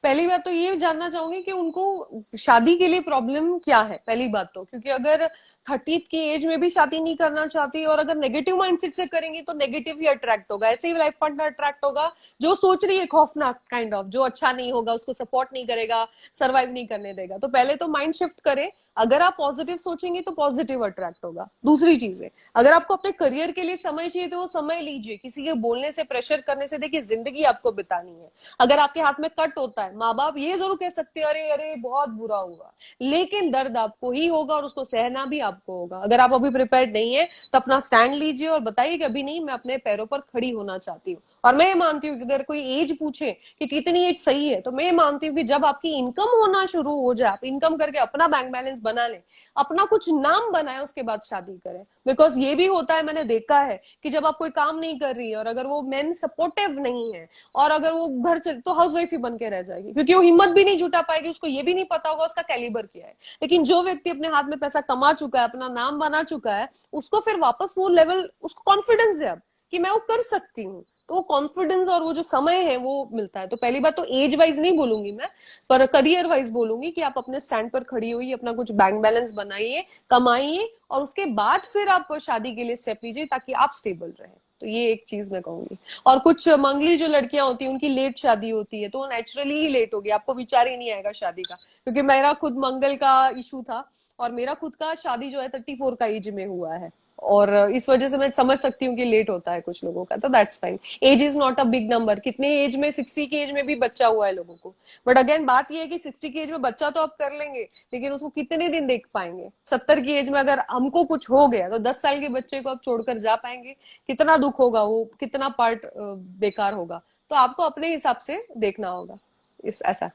पहली बात तो ये जानना चाहूंगी कि उनको शादी के लिए प्रॉब्लम क्या है, पहली बात तो, क्योंकि अगर 30 की एज में भी शादी नहीं करना चाहती और अगर नेगेटिव माइंडसेट से करेंगी तो नेगेटिव ही अट्रैक्ट होगा, ऐसे ही लाइफ पार्टनर अट्रैक्ट होगा जो सोच रही है खौफनाक काइंड ऑफ, जो अच्छा नहीं होगा, उसको सपोर्ट नहीं करेगा, सर्वाइव नहीं करने देगा। तो पहले तो माइंड शिफ्ट करें। अगर आप पॉजिटिव सोचेंगे तो पॉजिटिव अट्रैक्ट होगा। दूसरी चीज है, अगर आपको अपने करियर के लिए समय चाहिए तो वो समय लीजिए, किसी के बोलने से, प्रेशर करने से देखिए जिंदगी आपको बितानी है। अगर आपके हाथ में कट होता है, माँ बाप ये जरूर कह सकते हैं अरे अरे बहुत बुरा हुआ, लेकिन दर्द आपको ही होगा और उसको सहना भी आपको होगा। अगर आप अभी प्रिपेयर्ड नहीं है तो अपना स्टैंड लीजिए और बताइए कि अभी नहीं, मैं अपने पैरों पर खड़ी होना चाहती हूँ। और मैं ये मानती हूँ कि अगर कोई एज पूछे कि कितनी एज सही है, तो मैं ये मानती हूँ कि जब आपकी इनकम होना शुरू हो जाए, आप इनकम करके अपना बैंक बैलेंस बना लें, अपना कुछ नाम बनाए, उसके बाद शादी करें। बिकॉज ये भी होता है, मैंने देखा है कि जब आप कोई काम नहीं कर रही है और अगर वो मेन सपोर्टिव नहीं है और अगर वो घर चल तो हाउस वाइफ ही बन के रह जाएगी, क्योंकि वो हिम्मत भी नहीं जुटा पाएगी, उसको ये भी नहीं पता होगा उसका कैलिबर क्या है। लेकिन जो व्यक्ति अपने हाथ में पैसा कमा चुका है, अपना नाम बना चुका है, उसको फिर वापस वो लेवल, उसको कॉन्फिडेंस है अब कि मैं वो कर सकती हूँ, तो वो कॉन्फिडेंस और वो जो समय है वो मिलता है। तो पहली बात तो एज वाइज नहीं बोलूंगी मैं, पर करियर वाइज बोलूंगी कि आप अपने स्टैंड पर खड़ी हुई, अपना कुछ बैंक बैलेंस बनाइए, कमाइए, और उसके बाद फिर आप शादी के लिए स्टेप लीजिए ताकि आप स्टेबल रहे। तो ये एक चीज मैं कहूंगी। और कुछ मंगली जो लड़कियां होती हैं उनकी लेट शादी होती है, तो वो नेचुरली ही लेट होगी, आपको विचार ही नहीं आएगा शादी का। क्योंकि मेरा खुद मंगल का इशू था और मेरा खुद का शादी जो है 34 का एज में हुआ है, और इस वजह से मैं समझ सकती हूँ कि लेट होता है कुछ लोगों का। तो that's fine, age is not a big number. कितने एज में, 60 की एज में भी बच्चा हुआ है लोगों को। बट अगेन बात ये है कि 60 की एज में बच्चा तो आप कर लेंगे, लेकिन उसको कितने दिन देख पाएंगे। 70 की एज में अगर हमको कुछ हो गया तो 10 साल के बच्चे को आप छोड़कर जा पाएंगे? कितना दुख होगा, वो कितना पार्ट बेकार होगा। तो आपको अपने हिसाब से देखना होगा इस ऐसा।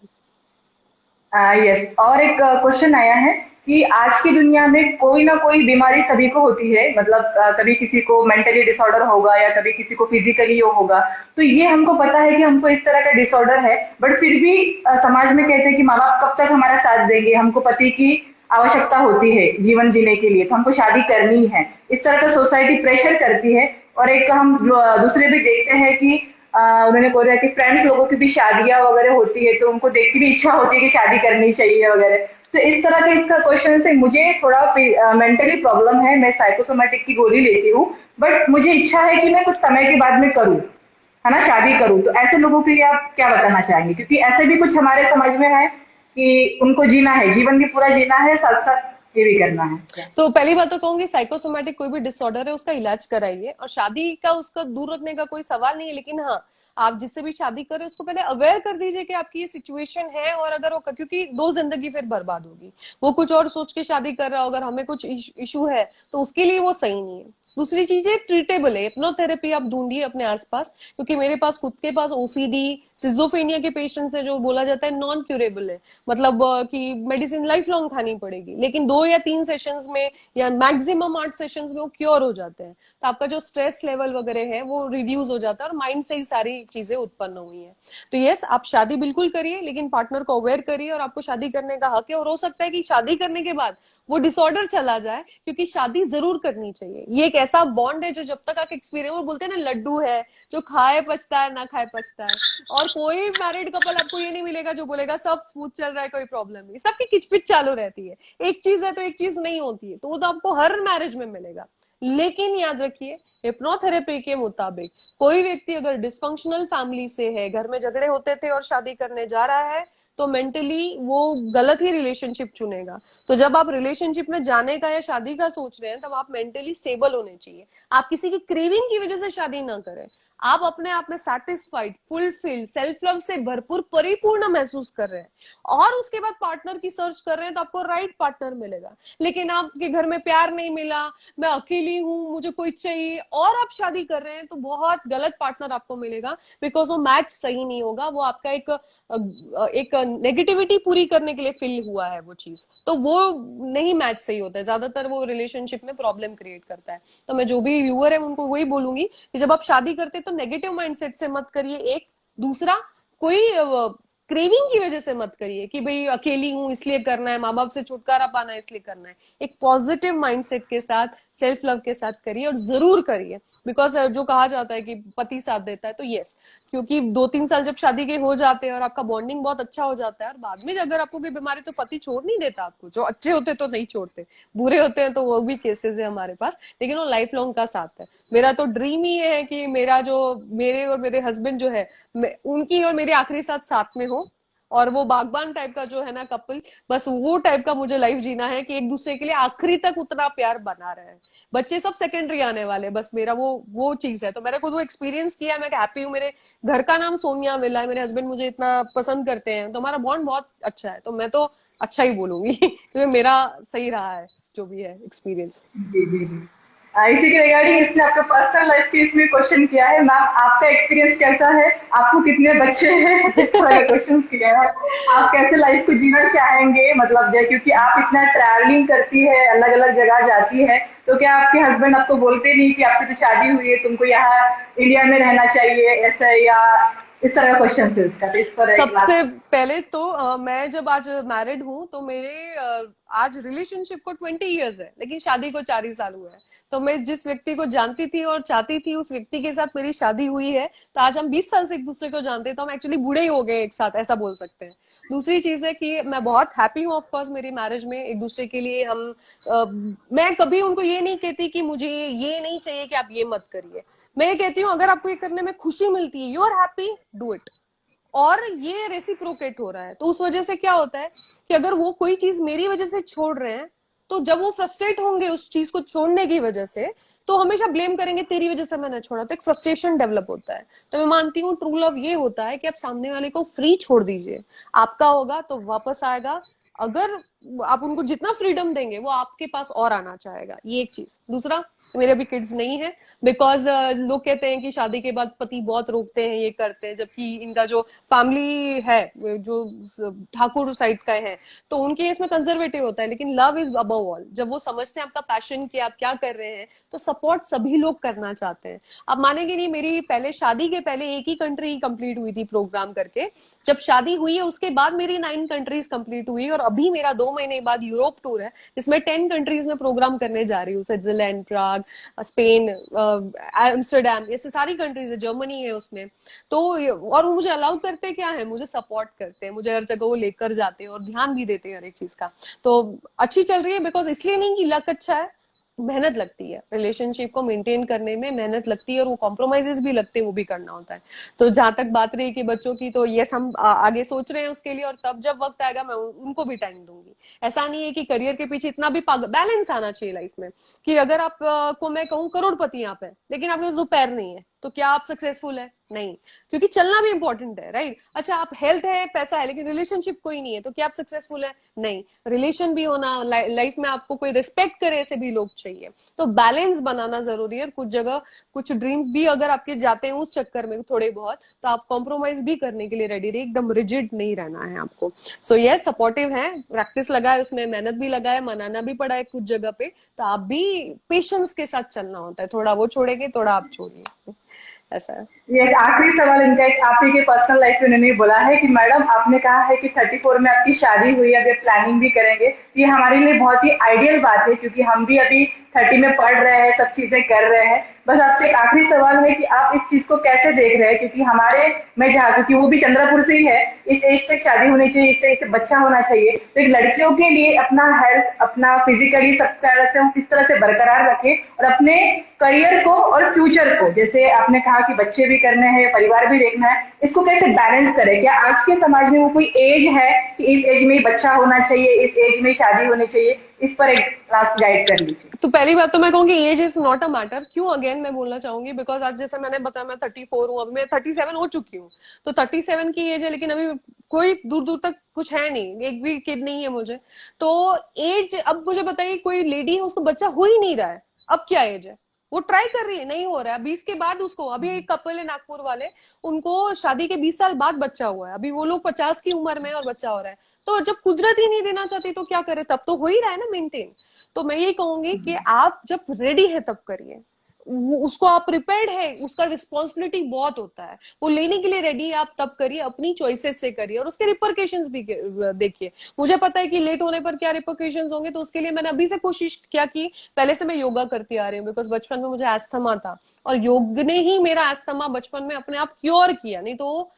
यस, और एक क्वेश्चन आया है कि आज की दुनिया में कोई ना कोई बीमारी सभी को होती है, मतलब कभी किसी को मेंटली डिसऑर्डर होगा या कभी किसी को फिजिकली वो होगा। तो ये हमको पता है कि हमको इस तरह का डिसऑर्डर है, बट फिर भी समाज में कहते हैं कि माँ बाप कब तक हमारा साथ देंगे, हमको पति की आवश्यकता होती है जीवन जीने के लिए, तो हमको शादी करनी है। इस तरह का सोसाइटी प्रेशर करती है। और एक हम दूसरे भी देखते हैं कि उन्होंने बोला कि फ्रेंड्स लोगों की भी शादियां वगैरह होती है, तो उनको देख के भी इच्छा होती है कि शादी करनी चाहिए वगैरह। तो इस तरह का इसका क्वेश्चन से मुझे थोड़ा मेंटली प्रॉब्लम है, मैं साइकोसोमेटिक की गोली लेती हूँ, बट मुझे इच्छा है कि मैं कुछ समय के बाद में करूँ, है ना, शादी करूँ। तो ऐसे लोगों के लिए आप क्या बताना चाहेंगे? क्योंकि ऐसे भी कुछ हमारे समाज में है कि उनको जीना है, जीवन भी पूरा जीना है, साथ साथ ये भी करना है। तो पहली बात तो कहूंगी, साइकोसोमेटिक कोई भी डिसऑर्डर है उसका इलाज कराइए, और शादी का उसका दूर रखने का कोई सवाल नहीं है। लेकिन हाँ, आप जिससे भी शादी करें उसको पहले अवेयर कर दीजिए कि आपकी ये सिचुएशन है, और अगर वो, क्योंकि दो जिंदगी फिर बर्बाद होगी। वो कुछ और सोच के शादी कर रहा हो, अगर हमें कुछ इशू है तो उसके लिए वो सही नहीं है। दूसरी चीज है, ट्रीटेबल है, हिप्नोथेरेपी आप ढूंढिए अपने आसपास, क्योंकि मेरे पास खुद के पास ओसीडी, सिजोफेनिया के पेशेंट्स है जो बोला जाता है नॉन क्यूरेबल है, मतलब कि मेडिसिन लाइफ लॉन्ग खानी पड़ेगी, लेकिन 2 या 3 सेशंस में या मैक्सिमम 8 सेशंस में वो क्योर हो जाते हैं। तो आपका जो स्ट्रेस लेवल वगैरह है वो रिड्यूस हो जाता है, और माइंड से ही सारी चीजें उत्पन्न हुई है। तो यस, आप शादी बिल्कुल करिए, लेकिन पार्टनर को अवेयर करिए, और आपको शादी करने का हक है। और हो सकता है कि शादी करने के बाद वो डिसऑर्डर चला जाए, क्योंकि शादी जरूर करनी चाहिए। ये एक ऐसा बॉन्ड है जो जब तक आप एक्सपीरियंस, वो बोलते हैं ना लड्डू है जो खाए पछता है, ना खाए पछता है। और कोई मैरिड कपल आपको ये नहीं मिलेगा जो बोलेगा सब स्मूथ चल रहा है, कोई प्रॉब्लम नहीं, सबकी किचपिच चालू रहती है। एक चीज है तो एक चीज नहीं होती है, तो वो तो आपको हर मैरिज में मिलेगा। लेकिन याद रखिए, हिप्नोथेरेपी के मुताबिक कोई व्यक्ति अगर डिसफंक्शनल फैमिली से है, घर में झगड़े होते थे और शादी करने जा रहा है, तो मेंटली वो गलत ही रिलेशनशिप चुनेगा। तो जब आप रिलेशनशिप में जाने का या शादी का सोच रहे हैं, तब आप मेंटली स्टेबल होने चाहिए। आप किसी की क्रेविंग की वजह से शादी ना करें। आप अपने आप में सेटिस्फाइड, फुलफिल्ड, सेल्फ लव से भरपूर, परिपूर्ण महसूस कर रहे हैं और उसके बाद पार्टनर की सर्च कर रहे हैं, तो आपको राइट पार्टनर मिलेगा। लेकिन आपके घर में प्यार नहीं मिला, मैं अकेली हूं, मुझे कोई चाहिए, और आप शादी कर रहे हैं, तो बहुत गलत पार्टनर आपको मिलेगा। बिकॉज वो मैच सही नहीं होगा, वो आपका एक नेगेटिविटी पूरी करने के लिए फिल हुआ है वो चीज, तो वो नहीं मैच सही होता है। ज्यादातर वो रिलेशनशिप में प्रॉब्लम क्रिएट करता है। तो मैं जो भी व्यूअर है उनको वही बोलूंगी कि जब आप शादी करते हैं तो नेगेटिव माइंडसेट से मत करिए। एक दूसरा, कोई क्रेविंग की वजह से मत करिए कि भाई अकेली हूं इसलिए करना है, माँ बाप से छुटकारा पाना है इसलिए करना है। एक पॉजिटिव माइंडसेट के साथ, सेल्फ लव के साथ करिए, और जरूर करिए। बिकॉज जो कहा जाता है कि पति साथ देता है, तो यस, क्योंकि 2-3 साल जब शादी के हो जाते हैं और आपका बॉन्डिंग बहुत अच्छा हो जाता है, और बाद में अगर आपको कोई बीमारी, तो पति छोड़ नहीं देता आपको। जो अच्छे होते तो नहीं छोड़ते, बुरे होते हैं तो वो भी केसेस है हमारे पास, लेकिन वो लाइफ लॉन्ग का साथ है। मेरा तो ड्रीम ही है कि मेरे और मेरे हस्बैंड जो है, उनकी और मेरी आखिरी साथ में हो, और वो बागबान टाइप का जो है ना कपल, बस वो टाइप का मुझे लाइफ जीना है कि एक दूसरे के लिए आखिरी तक उतना प्यार बना रहे। बच्चे सब सेकेंडरी आने वाले, बस मेरा वो चीज है। तो मैंने खुद वो एक्सपीरियंस किया है, मैं हैप्पी हूँ। मेरे घर का नाम सोनिया विला है, मेरे हस्बैंड मुझे इतना पसंद करते हैं, तो हमारा बॉन्ड बहुत अच्छा है। तो मैं तो अच्छा ही बोलूंगी क्योंकि मेरा सही रहा है जो भी है एक्सपीरियंस। जी जी जी। इसी के रिगार्डिंग इसने आपका पर्सनल लाइफ के इसमें क्वेश्चन किया है, मैम आपका एक्सपीरियंस कैसा है, आपको कितने बच्चे हैं, इस तरह का क्वेश्चन किया है। आप कैसे लाइफ को जीना चाहेंगे, मतलब क्योंकि आप इतना ट्रैवलिंग करती है, अलग अलग जगह जाती है, तो क्या आपके हस्बैंड आपको बोलते नहीं कि आपकी तो शादी हुई है, तुमको यहाँ इंडिया में रहना चाहिए, ऐसा, या इस तरह का क्वेश्चन है इसका, तो इस पर एक सबसे लास्ट। पहले तो मैं जब आज मैरिड हूँ, तो मेरे आज रिलेशनशिप को 20 years है, लेकिन शादी को 4 ही साल हुए हैं। तो मैं जिस व्यक्ति को जानती थी और चाहती थी, उस व्यक्ति के साथ मेरी शादी हुई है। तो आज हम 20 साल से एक दूसरे को जानते हैं, तो हम एक्चुअली बूढ़े ही हो गए एक साथ, ऐसा बोल सकते हैं। दूसरी चीज है कि मैं बहुत हैप्पी हूँ ऑफकोर्स मेरी मैरिज में। एक दूसरे के लिए मैं कभी उनको ये नहीं कहती कि मुझे ये नहीं चाहिए कि आप ये मत करिए। मैं ये कहती हूँ, अगर आपको ये करने में खुशी मिलती है, you are happy, do it. और ये रेसिप्रोकेट हो रहा है, तो उस वजह से क्या होता है कि अगर वो कोई चीज मेरी वजह से छोड़ रहे हैं, तो जब वो फ्रस्ट्रेट होंगे उस चीज को छोड़ने की वजह से, तो हमेशा ब्लेम करेंगे, तेरी वजह से मैंने छोड़ा। तो एक फ्रस्ट्रेशन डेवलप होता है। तो मैं मानती हूँ ट्रू लव ये होता है कि आप सामने वाले को फ्री छोड़ दीजिए। आपका होगा तो वापस आएगा। अगर आप उनको जितना फ्रीडम देंगे, वो आपके पास और आना चाहेगा। ये एक चीज। दूसरा, मेरे अभी किड्स नहीं है, बिकॉज लोग कहते हैं कि शादी के बाद पति बहुत रोकते हैं, ये करते हैं, जबकि इनका जो फैमिली है, जो ठाकुर साइड का है, तो उनके इसमें कंजर्वेटिव होता है। लेकिन लव इज अबव ऑल। जब वो समझते हैं आपका पैशन कि आप क्या कर रहे हैं, तो सपोर्ट सभी लोग करना चाहते हैं। आप मानेंगे नहीं, मेरी पहले शादी के पहले एक ही कंट्री कंप्लीट हुई थी प्रोग्राम करके। जब शादी हुई है उसके बाद मेरी 9 कंट्रीज कंप्लीट हुई, और अभी मेरा 2 महीने बाद यूरोप टूर है, जिसमें 10 कंट्रीज में प्रोग्राम करने जा रही हूँ। स्विट्जरलैंड, प्राग, स्पेन, एम्स्टर्डम, ऐसे सारी कंट्रीज है, जर्मनी है उसमें। तो और वो मुझे अलाउ करते क्या है, मुझे सपोर्ट करते हैं, मुझे हर जगह वो लेकर जाते हैं और ध्यान भी देते हैं हर एक चीज का। तो अच्छी चल रही है। बिकॉज इसलिए नहीं कि लक अच्छा है, मेहनत लगती है रिलेशनशिप को मेंटेन करने में, मेहनत लगती है, और वो कॉम्प्रोमाइजेस भी लगते हैं, वो भी करना होता है। तो जहां तक बात रही कि बच्चों की, तो यस, हम आगे सोच रहे हैं उसके लिए, और तब जब वक्त आएगा मैं उनको भी टाइम दूंगी। ऐसा नहीं है कि करियर के पीछे इतना भी बैलेंस आना चाहिए लाइफ में, कि अगर आप को मैं कहूँ करोड़पति आप है, लेकिन आपके पास 2 पैर नहीं है, तो क्या आप सक्सेसफुल है? नहीं, क्योंकि चलना भी इंपॉर्टेंट है, राइट। अच्छा, आप हेल्थ है, पैसा है, लेकिन रिलेशनशिप कोई नहीं है, तो क्या आप सक्सेसफुल है? नहीं। रिलेशन भी होना, लाइफ में आपको कोई रिस्पेक्ट करे, ऐसे भी लोग चाहिए। तो बैलेंस बनाना जरूरी है। कुछ जगह कुछ ड्रीम्स भी अगर आपके जाते हैं उस चक्कर में थोड़े बहुत, तो आप कॉम्प्रोमाइज भी करने के लिए रेडी रहे, एकदम रिजिड नहीं रहना है आपको। सो यस, सपोर्टिव है, प्रैक्टिस लगा है उसमें, मेहनत भी लगा है, मनाना भी पड़ा है कुछ जगह पे। तो आप भी पेशेंस के साथ चलना होता है, थोड़ा वो छोड़ेंगे, थोड़ा आप छोड़िए, ऐसा है। ये आखिरी सवाल इनका, एक आप ही के पर्सनल लाइफ में उन्होंने बोला है कि मैडम आपने कहा है कि 34 में आपकी शादी हुई, अब ये प्लानिंग भी करेंगे। ये हमारे लिए बहुत ही आइडियल बात है, क्योंकि हम भी अभी 30 में पढ़ रहे हैं, सब चीजें कर रहे हैं। बस आपसे एक आखिरी सवाल है कि आप इस चीज को कैसे देख रहे हैं, क्योंकि मैं जहाँ, क्योंकि वो भी चंद्रपुर से ही है, इस एज तक शादी होनी चाहिए, इस एज से बच्चा होना चाहिए, तो एक लड़कियों के लिए अपना हेल्थ, अपना फिजिकली सब तरह से किस तरह से बरकरार रखें और अपने करियर को और फ्यूचर को, जैसे आपने कहा कि बच्चे भी करने हैं, परिवार भी देखना है, इसको कैसे बैलेंस करें? क्या आज के समाज में वो कोई एज है कि इस एज में ही बच्चा होना चाहिए, इस एज में शादी होनी चाहिए? इस पर एक लास्ट गाइड कर लीजिए। तो पहली बात तो मैं कहूंगी age is not a matter. क्यों? अगेन मैं बोलना चाहूंगी बिकॉज आज जैसे मैंने बताया मैं 34 हूँ, अभी मैं 37 हो चुकी हूँ, तो 37 की एज है, लेकिन अभी कोई दूर दूर तक कुछ है नहीं, एक भी किड नहीं है मुझे। तो एज, अब मुझे बताइए कोई लेडी है उसको बच्चा हो ही नहीं रहा है, अब क्या एज है? वो ट्राई कर रही है, नहीं हो रहा है, 20 के बाद उसको, अभी एक कपल है नागपुर वाले, उनको शादी के 20 साल बाद बच्चा हुआ है, अभी वो लोग 50 की उम्र में और बच्चा हो रहा है। तो जब कुदरत ही नहीं देना चाहती तो क्या करे, तब तो हो ही रहा है ना मेंटेन। तो मैं यही कहूंगी कि आप जब रेडी है तब करिए, उसको आप प्रिपेयर्ड है, उसका रिस्पॉन्सिबिलिटी बहुत होता है, वो लेने के लिए रेडी है, आप तब करिए, अपनी चॉइसेस से करिए और उसके रिपरकेशंस भी देखिए। मुझे पता है कि लेट होने पर क्या रिपरकेशंस होंगे, तो उसके लिए मैंने अभी से कोशिश किया कि पहले से मैं योगा करती आ रही हूँ, बिकॉज बचपन में मुझे अस्थमा था और योग ने ही मेरा अस्थमा बचपन में अपने आप क्योर किया, नहीं तो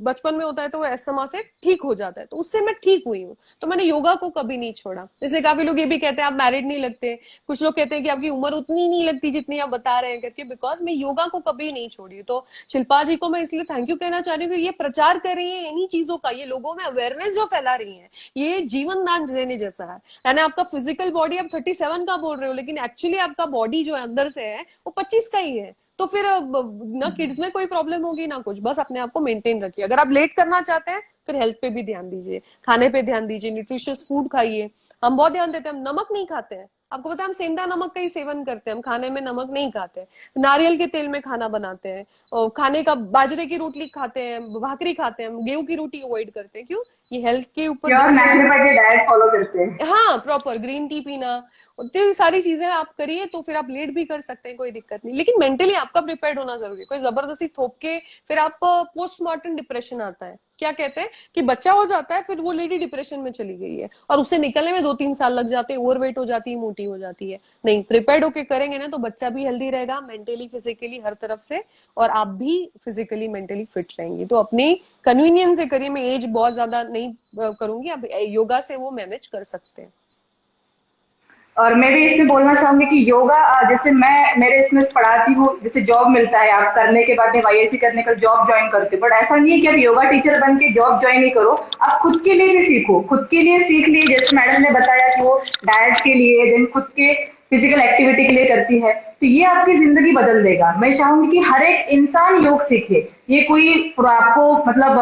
बचपन में होता है तो वो अस्थमा से ठीक हो जाता है, तो उससे मैं ठीक हुई हूँ। तो मैंने योगा को कभी नहीं छोड़ा। इसलिए काफी लोग ये भी कहते हैं आप मैरिड नहीं लगते, कुछ लोग कहते हैं कि आपकी उम्र उतनी नहीं लगती जितनी आप बता रहे हैं करके, बिकॉज मैं योगा को कभी नहीं छोड़ी। तो शिल्पा जी को मैं इसलिए थैंक यू कहना चाह रही हूँ कि ये प्रचार कर रही है इन्हीं चीजों का, ये लोगों में अवेयरनेस जो फैला रही है, ये जीवन दान देने जैसा है। यानी आपका फिजिकल बॉडी आप 37 का बोल रहे हो, लेकिन एक्चुअली आपका बॉडी जो अंदर से है वो 25 का ही है। तो फिर ना किड्स में कोई प्रॉब्लम होगी ना कुछ, बस अपने आप को मेंटेन रखिए। अगर आप लेट करना चाहते हैं फिर हेल्थ पे भी ध्यान दीजिए, खाने पे ध्यान दीजिए, न्यूट्रिशियस फूड खाइए। हम बहुत ध्यान देते हैं, हम नमक नहीं खाते हैं, आपको पता है हम सेंधा नमक का ही सेवन करते हैं, हम खाने में नमक नहीं खाते, नारियल के तेल में खाना बनाते हैं, और खाने का बाजरे की रोटी खाते हैं, भाकरी खाते हैं, हम गेहूं की रोटी अवॉइड करते हैं। क्यों? ये हेल्थ के ऊपर pure depend. Naturopathy diet follow करते हैं। हाँ, प्रॉपर ग्रीन टी पीना, तो सारी चीजें आप करिए, तो फिर आप लेट भी कर सकते हैं, कोई दिक्कत नहीं। लेकिन मेंटली आपका प्रिपेयर्ड होना जरूरी है। कोई जबरदस्ती थोप के फिर आप पोस्टमार्टम डिप्रेशन आता है, क्या कहते हैं कि बच्चा हो जाता है फिर वो लेडी डिप्रेशन में चली गई है और उससे निकलने में 2-3 साल लग जाते हैं, ओवरवेट हो जाती है, मोटी हो जाती है। नहीं, प्रिपेयर्ड होके करेंगे ना तो बच्चा भी हेल्दी रहेगा, मेंटली फिजिकली हर तरफ से, और आप भी फिजिकली मेंटली फिट रहेंगी। तो अपनी कन्वीनियंस से करिए, मैं एज बहुत ज्यादा नहीं करूंगी, आप योगा से वो मैनेज कर सकते हैं। और मैं भी इसमें बोलना चाहूंगी कि योगा, जैसे मैं मेरे इसमें पढ़ाती हूँ, जैसे जॉब मिलता है आप करने के बाद में वाईएसी करने का जॉब ज्वाइन करते हो, बट ऐसा नहीं है कि आप योगा टीचर बन के जॉब ज्वाइन ही करो, आप खुद के लिए भी सीखो, खुद के लिए सीख लिए। जैसे मैडम ने बताया कि वो डाइट के लिए, देन खुद के फिजिकल एक्टिविटी के लिए करती है, तो ये आपकी जिंदगी बदल देगा। मैं चाहूंगी कि हर एक इंसान योग सीखे। ये कोई आपको मतलब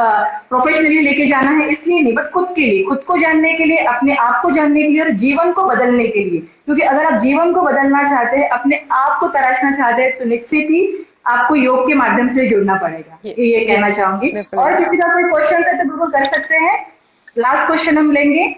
प्रोफेशनली लेके जाना है इसलिए नहीं, बट खुद के लिए, खुद को जानने के लिए, अपने आप को जानने के लिए और जीवन को बदलने के लिए। क्योंकि अगर आप जीवन को बदलना चाहते हैं, अपने आप को तराशना चाहते हैं, तो निश्चित ही आपको योग के माध्यम से जुड़ना पड़ेगा। yes, ये कहना yes, चाहूंगी। definitely. और किसी का कोई क्वेश्चन है तो बिल्कुल कर सकते हैं। लास्ट क्वेश्चन हम लेंगे।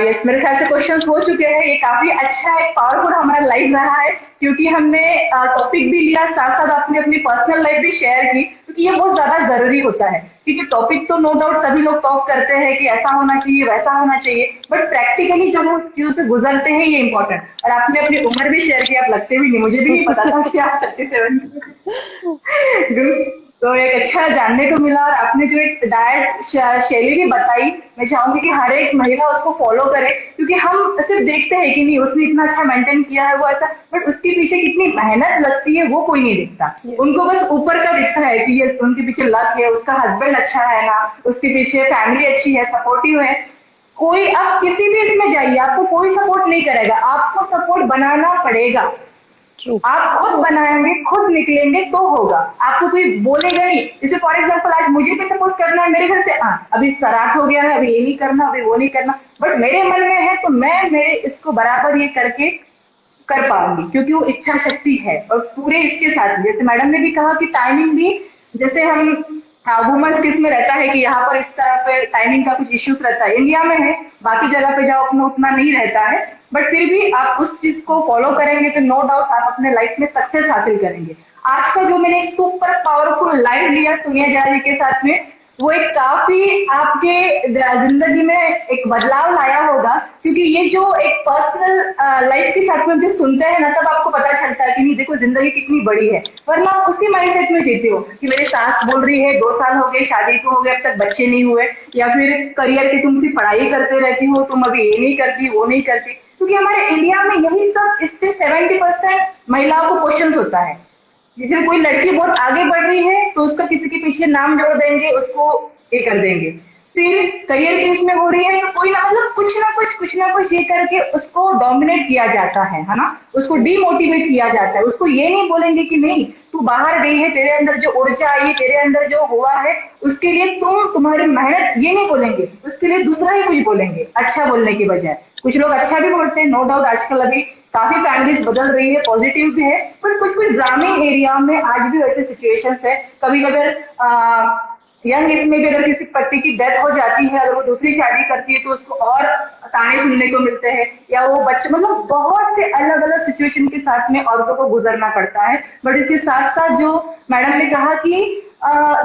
यस, मेरे ख्याल से क्वेश्चंस हो चुके हैं। ये काफी अच्छा एक पावरफुल हमारा लाइव रहा है, क्योंकि हमने टॉपिक भी लिया, साथ साथ आपने अपनी पर्सनल लाइफ भी शेयर की, क्योंकि ये बहुत ज्यादा जरूरी होता है। क्योंकि टॉपिक तो नो डाउट सभी लोग टॉक करते हैं कि ऐसा होना चाहिए, वैसा होना चाहिए, बट प्रैक्टिकली जब उस चीजों से गुजरते हैं ये इंपॉर्टेंट। और आपने अपनी उम्र भी शेयर की, आप लगते भी नहीं, मुझे भी नहीं पता था कि आप 37। तो एक अच्छा जानने को मिला। और आपने जो एक डाइट शैली भी बताई, मैं चाहूंगी कि हर एक महिला उसको फॉलो करे, क्योंकि हम सिर्फ देखते हैं कि नहीं उसने इतना अच्छा मेंटेन किया है, वो ऐसा, बट उसके पीछे कितनी मेहनत लगती है वो कोई नहीं दिखता। yes. उनको बस ऊपर का दिखता है कि ये उनके पीछे लक है, उसका हस्बैंड अच्छा है ना, उसके पीछे फैमिली अच्छी है, सपोर्टिव है। कोई, आप किसी भी इसमें जाइए, आपको कोई सपोर्ट नहीं करेगा, आपको सपोर्ट बनाना पड़ेगा। True. आप खुद बनाएंगे, खुद निकलेंगे तो होगा। आपको कोई बोलेगा नहीं। जैसे फॉर एग्जाम्पल आज मुझे भी सपोज करना है मेरे घर से, अभी सराख हो गया है, अभी ये नहीं करना, अभी वो नहीं करना, बट मेरे मन में है तो मैं मेरे इसको बराबर ये करके कर पाऊंगी, क्योंकि वो इच्छा शक्ति है। और पूरे इसके साथ जैसे मैडम ने भी कहा कि टाइमिंग भी, जैसे हम वुमेन्स किस में रहता है कि यहाँ पर इस तरह पे टाइमिंग का कुछ इश्यूज रहता है, इंडिया में है, बाकी जगह पे जाओ अपना उतना नहीं रहता है, बट फिर भी आप उस चीज को फॉलो करेंगे तो नो डाउट आप अपने लाइफ में सक्सेस हासिल करेंगे। आज का जो मैंने सुपर पावरफुल लाइव लिया सोनिया जा जी के साथ में, वो एक काफी आपके जिंदगी में एक बदलाव लाया होगा, क्योंकि ये जो एक पर्सनल लाइफ के साथ में जो सुनते हैं ना, तब आपको पता चलता है कि नहीं देखो जिंदगी कितनी बड़ी है। वरना आप उसी माइंडसेट में जीते हो कि मेरी सास बोल रही है 2 साल हो गए शादी को, हो गए अब तक बच्चे नहीं हुए, या फिर करियर की तुम सिर्फ पढ़ाई करते रहती हो, तुम अभी ये नहीं करती वो नहीं करती। क्योंकि हमारे इंडिया में यही सब, इससे 70% महिलाओं को क्वेश्चन होता है। जैसे कोई लड़की बहुत आगे बढ़ रही है तो उसका किसी के पीछे नाम जोड़ देंगे, उसको ये कर देंगे। फिर करियर की इसमें हो रही है तो कोई ना मतलब कुछ ना कुछ ये करके उसको डोमिनेट किया जाता है ना, उसको डिमोटिवेट किया जाता है। उसको ये नहीं बोलेंगे कि नहीं तू बाहर गई है, तेरे अंदर जो ऊर्जा आई है, तेरे अंदर जो हुआ है उसके लिए तुम्हारी मेहनत, ये नहीं बोलेंगे, उसके लिए दूसरा ही कुछ बोलेंगे अच्छा बोलने की बजाय। कुछ लोग अच्छा भी बोलते हैं, नो डाउट आजकल अभी काफी फैमिलीज बदल रही है, पॉजिटिव भी है, पर कुछ कुछ ग्रामीण एरिया में आज भी वैसे सिचुएशंस है। कभी अगर यंग इसमें भी अगर किसी पति की डेथ हो जाती है, अगर वो दूसरी शादी करती है तो उसको और ताने सुनने को मिलते हैं, या वो बच्चे, मतलब बहुत से अलग अलग सिचुएशन के साथ में औरतों को गुजरना पड़ता है। बट इसके साथ साथ जो मैडम ने कहा कि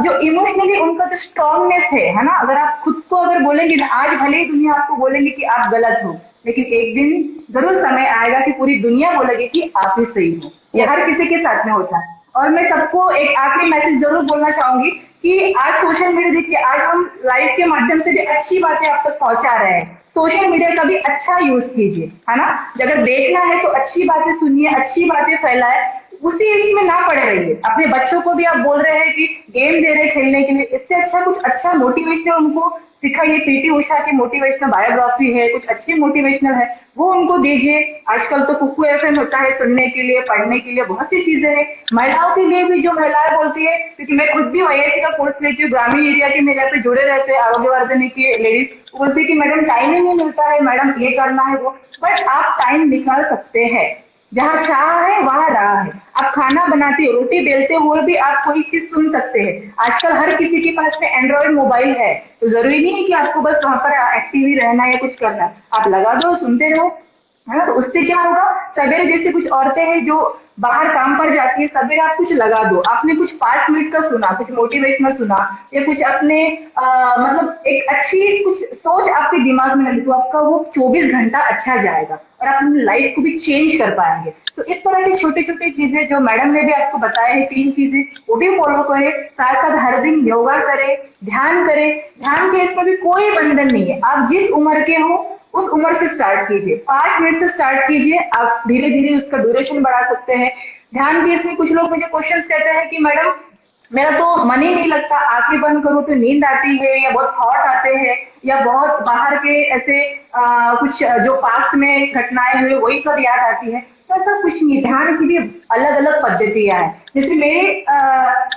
जो इमोशनली उनका जो स्ट्रांगनेस है ना, अगर आप खुद को अगर बोलेंगे ना, आज भले ही दुनिया आपको बोलेंगे कि आप गलत हो, लेकिन एक दिन जरूर समय आएगा कि पूरी दुनिया बोलेगी कि आप ही सही हो। ये हर किसी के साथ में होता है। और मैं सबको एक आखिरी मैसेज जरूर बोलना चाहूंगी कि आज सोशल मीडिया, देखिए आज हम लाइव के माध्यम से भी अच्छी बातें आप तक पहुंचा रहे हैं। सोशल मीडिया का भी अच्छा यूज कीजिए, है ना। अगर देखना है तो अच्छी बातें सुनिए, अच्छी बातें फैलाए, उसी इसमें ना पड़े रहिए। अपने बच्चों को भी आप बोल रहे हैं कि गेम दे रहे हैं खेलने के लिए, इससे अच्छा कुछ अच्छा मोटिवेशनल उनको सिखाइए। पीटी उषा की मोटिवेशनल बायोग्राफी है, कुछ अच्छी मोटिवेशनल है, वो उनको दीजिए। आजकल तो कुकू एफएम होता है सुनने के लिए, पढ़ने के लिए, बहुत सी चीजें हैं। महिलाओं के लिए भी जो महिलाएं बोलती है, क्योंकि मैं खुद भी वाईएससी का कोर्स लेती हूँ, ग्रामीण एरिया के महिला पे जुड़े रहते हैं, आरोग्यवर्धन की लेडीज बोलती है कि मैडम टाइम ही नहीं मिलता है, मैडम ये करना है वो। बट आप टाइम निकाल सकते हैं, जहाँ चाह है वहां राह है। आप खाना बनाते हो, रोटी बेलते हुए भी आप कोई चीज सुन सकते हैं। आजकल हर किसी के पास में एंड्रॉइड मोबाइल है, तो जरूरी नहीं है कि आपको बस वहां पर एक्टिव ही रहना है या कुछ करना। आप लगा दो, सुनते रहो, है ना। तो उससे क्या होगा, सवेरे जैसे कुछ औरतें हैं जो बाहर काम पर जाती है, सवेरे आप कुछ लगा दो, आपने कुछ 5 मिनट का सुना, कुछ मोटिवेशनल सुना, या कुछ अपने मतलब एक अच्छी कुछ सोच आपके दिमाग में लगी, तो आपका वो 24 घंटा अच्छा जाएगा और आप अपनी लाइफ को भी चेंज कर पाएंगे। तो इस तरह की छोटी छोटी चीजें जो मैडम ने भी आपको बताया है, 3 चीजें, वो भी फॉलो करें। साथ साथ हर दिन योगा करें, ध्यान करें। ध्यान के इसमें भी कोई बंधन नहीं है, आप जिस उम्र के हो उस उम्र से स्टार्ट कीजिए, 5 मिनट से स्टार्ट कीजिए, आप धीरे धीरे उसका ड्यूरेशन बढ़ा सकते हैं। ध्यान केस में कुछ लोग मुझे क्वेश्चन कहते हैं कि मैडम मेरा तो मन ही नहीं लगता, आंखें बंद करूं तो नींद आती है, या बहुत थॉट आते हैं, या बहुत बाहर के ऐसे कुछ जो पास्ट में घटनाएं हुई वही सब याद आती है। तो ऐसा कुछ नहीं, ध्यान की भी अलग अलग पद्धतियां हैं। जैसे मेरे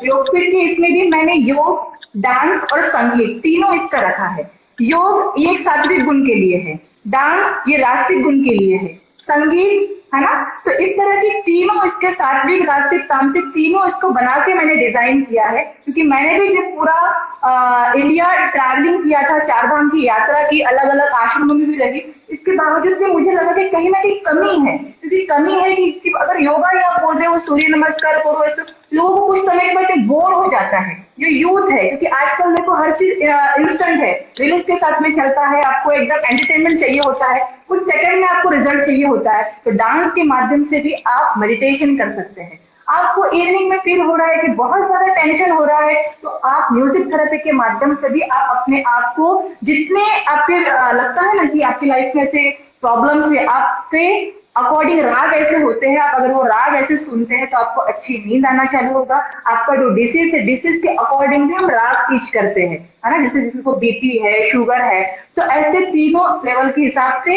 योगपीठ के इसमें भी मैंने योग, डांस और संगीत तीनों इसका रखा है। योग ये सात्विक गुण के लिए है, डांस ये रास्तिक गुण के लिए है, संगीत, है ना। तो इस तरह की तीनों इसके सात्विक, रास्तिक, तामसिक तीनों इसको बना के मैंने डिजाइन किया है। क्योंकि मैंने भी जब पूरा इंडिया ट्रैवलिंग किया था, 4 धाम की यात्रा की, अलग अलग आश्रमों में भी रही, इसके बावजूद भी मुझे लगा कि कहीं ना कहीं कमी है। क्योंकि कमी है कि अगर योगा ही आप बोल रहे हो, सूर्य नमस्कार करो, ऐसे लोगों को कुछ समय के बाद बोर हो जाता है। जो यूथ है, क्योंकि आजकल देखो हर चीज इंस्टेंट है, रिलीज के साथ में चलता है, आपको एकदम एंटरटेनमेंट चाहिए होता है, कुछ सेकंड में आपको रिजल्ट चाहिए होता है। तो डांस के माध्यम से भी आप मेडिटेशन कर सकते हैं। आपको इवनिंग में फील हो रहा है कि बहुत ज्यादा टेंशन हो रहा है, तो आप म्यूजिक थेरेपी के माध्यम से भी आप अपने आप को, जितने आपके लगता है ना कि आपकी लाइफ में ऐसे प्रॉब्लम्स है, आपके अकॉर्डिंग राग ऐसे होते हैं, आप अगर वो राग ऐसे सुनते हैं तो आपको अच्छी नींद आना चालू होगा। आपका जो डिसीज है, डिसीज के अकॉर्डिंग भी हम राग टीच करते हैं, है ना। जैसे जिसको बीपी है, शुगर है, तो ऐसे तीनों लेवल के हिसाब से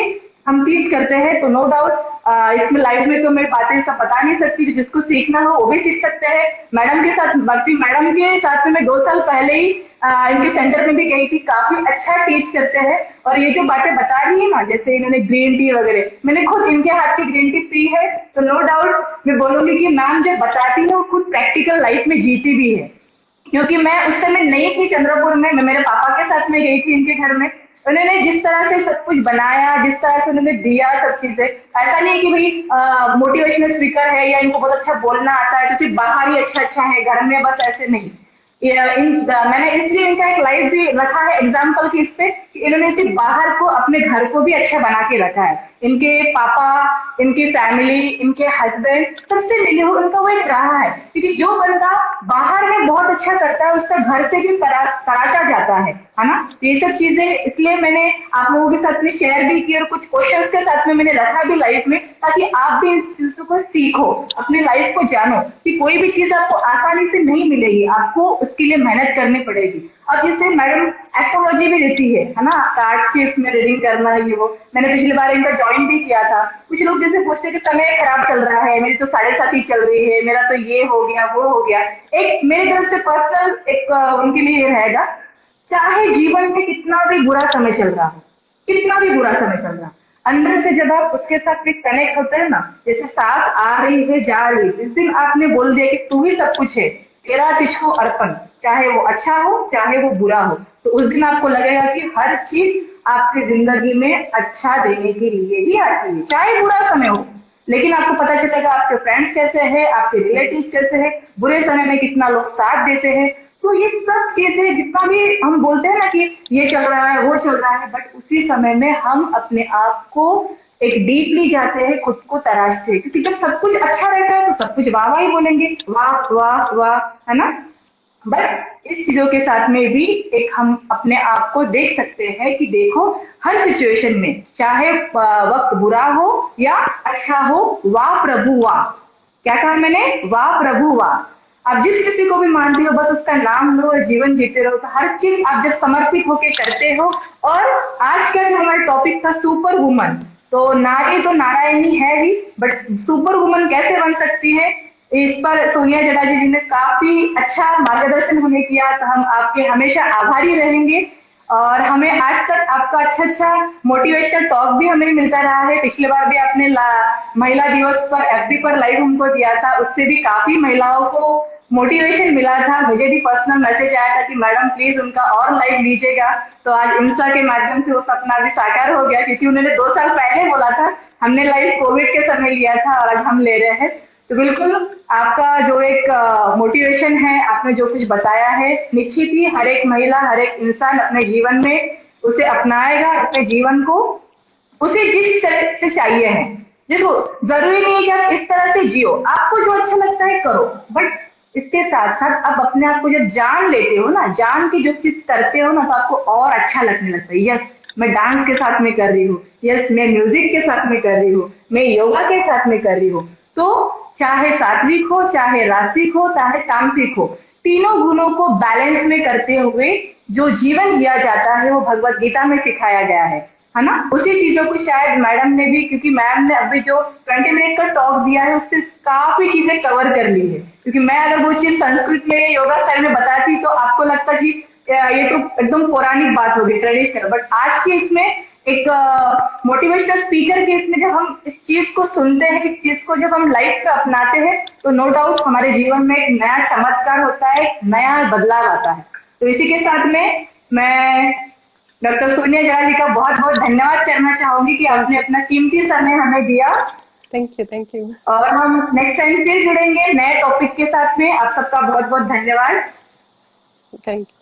हम टीच करते हैं। तो नो डाउट इसमें लाइव में तो मैं बातें सब बता नहीं सकती, तो जिसको सीखना हो वो भी सीख सकते हैं। मैडम के साथ, बल्कि मैडम के साथ में मैं 2 साल पहले ही इनके सेंटर में भी गई थी, काफी अच्छा टीच करते हैं। और ये जो बातें बता रही है ना, जैसे इन्होंने ग्रीन टी वगैरह, मैंने खुद इनके हाथ की ग्रीन टी पी है, तो नो डाउट मैं बोलूंगी कि मैम जो बताती है वो खुद प्रैक्टिकल लाइफ में जीती भी है। क्योंकि मैं उस समय नहीं थी चंद्रपुर में, मैं मेरे पापा के साथ में गई थी इनके घर में। उन्होंने जिस तरह से सब कुछ बनाया, जिस तरह से उन्होंने दिया सब चीजें, ऐसा नहीं कि भाई मोटिवेशनल स्पीकर है या इनको बहुत अच्छा बोलना आता है तो सिर्फ बाहर ही अच्छा अच्छा है, घर में बस ऐसे नहीं। मैंने इसलिए इनका एक लाइव भी रखा है एग्जाम्पल की इस पे कि इन्होंने सिर्फ बाहर को अपने घर को भी अच्छा बना के रखा है। इनके पापा, इनकी फैमिली, इनके हस्बैंड सबसे मिले हो उनका वो एक रहा है, क्योंकि जो बंदा बाहर में बहुत अच्छा करता है उसका घर से भी तराशा जाता है ना। तो ये सब चीजें इसलिए मैंने आप लोगों के साथ में शेयर भी की और कुछ क्वेश्चंस के साथ में मैंने रखा भी लाइफ में, ताकि आप भी इस चीजों को सीखो, अपने लाइफ को जानो कि कोई भी चीज आपको आसानी से नहीं मिलेगी, आपको उसके लिए मेहनत करनी पड़ेगी। अब जैसे मैडम एस्ट्रोलॉजी भी देती है ना, कार्ड्स की इसमें रीडिंग करना, ये वो मैंने पिछली बार इनका ज्वाइन भी किया था। कुछ लोग जैसे पूछते हैं कि समय खराब चल रहा है, मेरी तो 7.5 ही चल रही है, मेरा तो ये हो गया वो हो गया। एक मेरी तरफ से पर्सनल एक उनके लिए ये रहेगा, चाहे जीवन में कितना भी बुरा समय चल रहा हो, कितना भी बुरा समय चल रहा, अंदर से जब आप उसके साथ भी कनेक्ट होते हैं ना, जैसे सांस आ रही है जा रही है, इस दिन आपने बोल दिया कि तू ही सब कुछ है, तेरा तुझको अर्पण, चाहे वो अच्छा हो चाहे वो बुरा हो, तो उस दिन आपको लगेगा कि हर चीज आपकी जिंदगी में अच्छा देने के लिए ही आती है, चाहे बुरा समय हो। लेकिन आपको पता चलेगा आपके फ्रेंड्स कैसे हैं, आपके रिलेटिव्स कैसे हैं, बुरे समय में कितना लोग साथ देते हैं। तो ये सब चीजें जितना भी हम बोलते हैं ना कि ये चल रहा है वो चल रहा है, बट उसी समय में हम अपने आप को एक डीपली जाते हैं, खुद को तराशते हैं, क्योंकि जब सब कुछ अच्छा रहता है तो सब कुछ वाह वाह ही बोलेंगे, वाह वाह वाह, है ना। बट इस चीजों के साथ में भी एक हम अपने आप को देख सकते हैं कि देखो हर सिचुएशन में, चाहे वक्त बुरा हो या अच्छा हो, वाह प्रभु वाह, क्या कहा मैंने, वाह प्रभु वाह। आप जिस किसी को भी मानते हो बस उसका नाम लो और जीवन जीते रहो, तो हर चीज आप जब समर्पित होके करते हो। और आज का जो हमारा टॉपिक था सुपर वुमन, तो नारी तो नारायणी है ही, बट सुपर वुमन कैसे बन सकती है, इस पर सोनिया जडाजी जी ने काफी अच्छा मार्गदर्शन हमें किया, तो हम आपके हमेशा आभारी रहेंगे। और हमें आज तक आपका अच्छा अच्छा मोटिवेशनल टॉक भी हमें मिलता रहा है। पिछले बार भी आपने महिला दिवस पर एफबी पर लाइव हमको दिया था, उससे भी काफी महिलाओं को मोटिवेशन मिला था। मुझे भी पर्सनल मैसेज आया था कि मैडम प्लीज उनका और लाइव लीजिएगा, तो आज इंस्टा के माध्यम से वो सपना भी साकार हो गया, क्योंकि उन्होंने 2 साल पहले बोला था, हमने लाइव कोविड के समय लिया था और आज हम ले रहे हैं। तो बिल्कुल आपका जो एक मोटिवेशन है, आपने जो कुछ बताया है, निश्चित ही हर एक महिला, हर एक इंसान अपने जीवन में उसे अपनाएगा, अपने जीवन को उसे जिस तरह से चाहिए है। देखो जरूरी नहीं है कि आप इस तरह से जियो, आपको जो अच्छा लगता है करो, बट इसके साथ साथ आप अपने आप को जब जान लेते हो ना, जान के जो चीज करते हो ना, तो आपको और अच्छा लगने लगता है। यस मैं डांस के साथ में कर रही हूँ, यस मैं म्यूजिक के साथ में कर रही हूँ, मैं योगा के साथ में कर रही हूँ। तो चाहे सात्विक हो, चाहे रासिक हो, चाहे तामसिक हो, तीनों गुणों को बैलेंस में करते हुए जो जीवन जिया जाता है वो भगवत गीता में सिखाया गया है ना। उसी चीजों को शायद मैडम ने भी, क्योंकि मैम ने अभी जो 20 मिनट का टॉक दिया है उससे काफी चीजें कवर कर ली है, क्योंकि मैं अगर वो चीज संस्कृत में योगा स्टाइल में बताती तो आपको लगता कि ये तो एकदम पौराणिक बात होगी, ट्रेडिशनल। बट आज की इसमें एक मोटिवेशनल स्पीकर के इसमें जब हम इस चीज को सुनते हैं, इस चीज को जब हम लाइफ पे अपनाते हैं, तो नो डाउट हमारे जीवन में एक नया चमत्कार होता है, एक नया बदलाव आता है। तो इसी के साथ में मैं डॉक्टर सोनिया जड़ा जी का बहुत बहुत धन्यवाद करना चाहूंगी कि आपने अपना कीमती समय हमें दिया। Thank you. और हम नेक्स्ट टाइम फिर जुड़ेंगे नए टॉपिक के साथ में। आप सबका बहुत बहुत धन्यवाद। Thank you.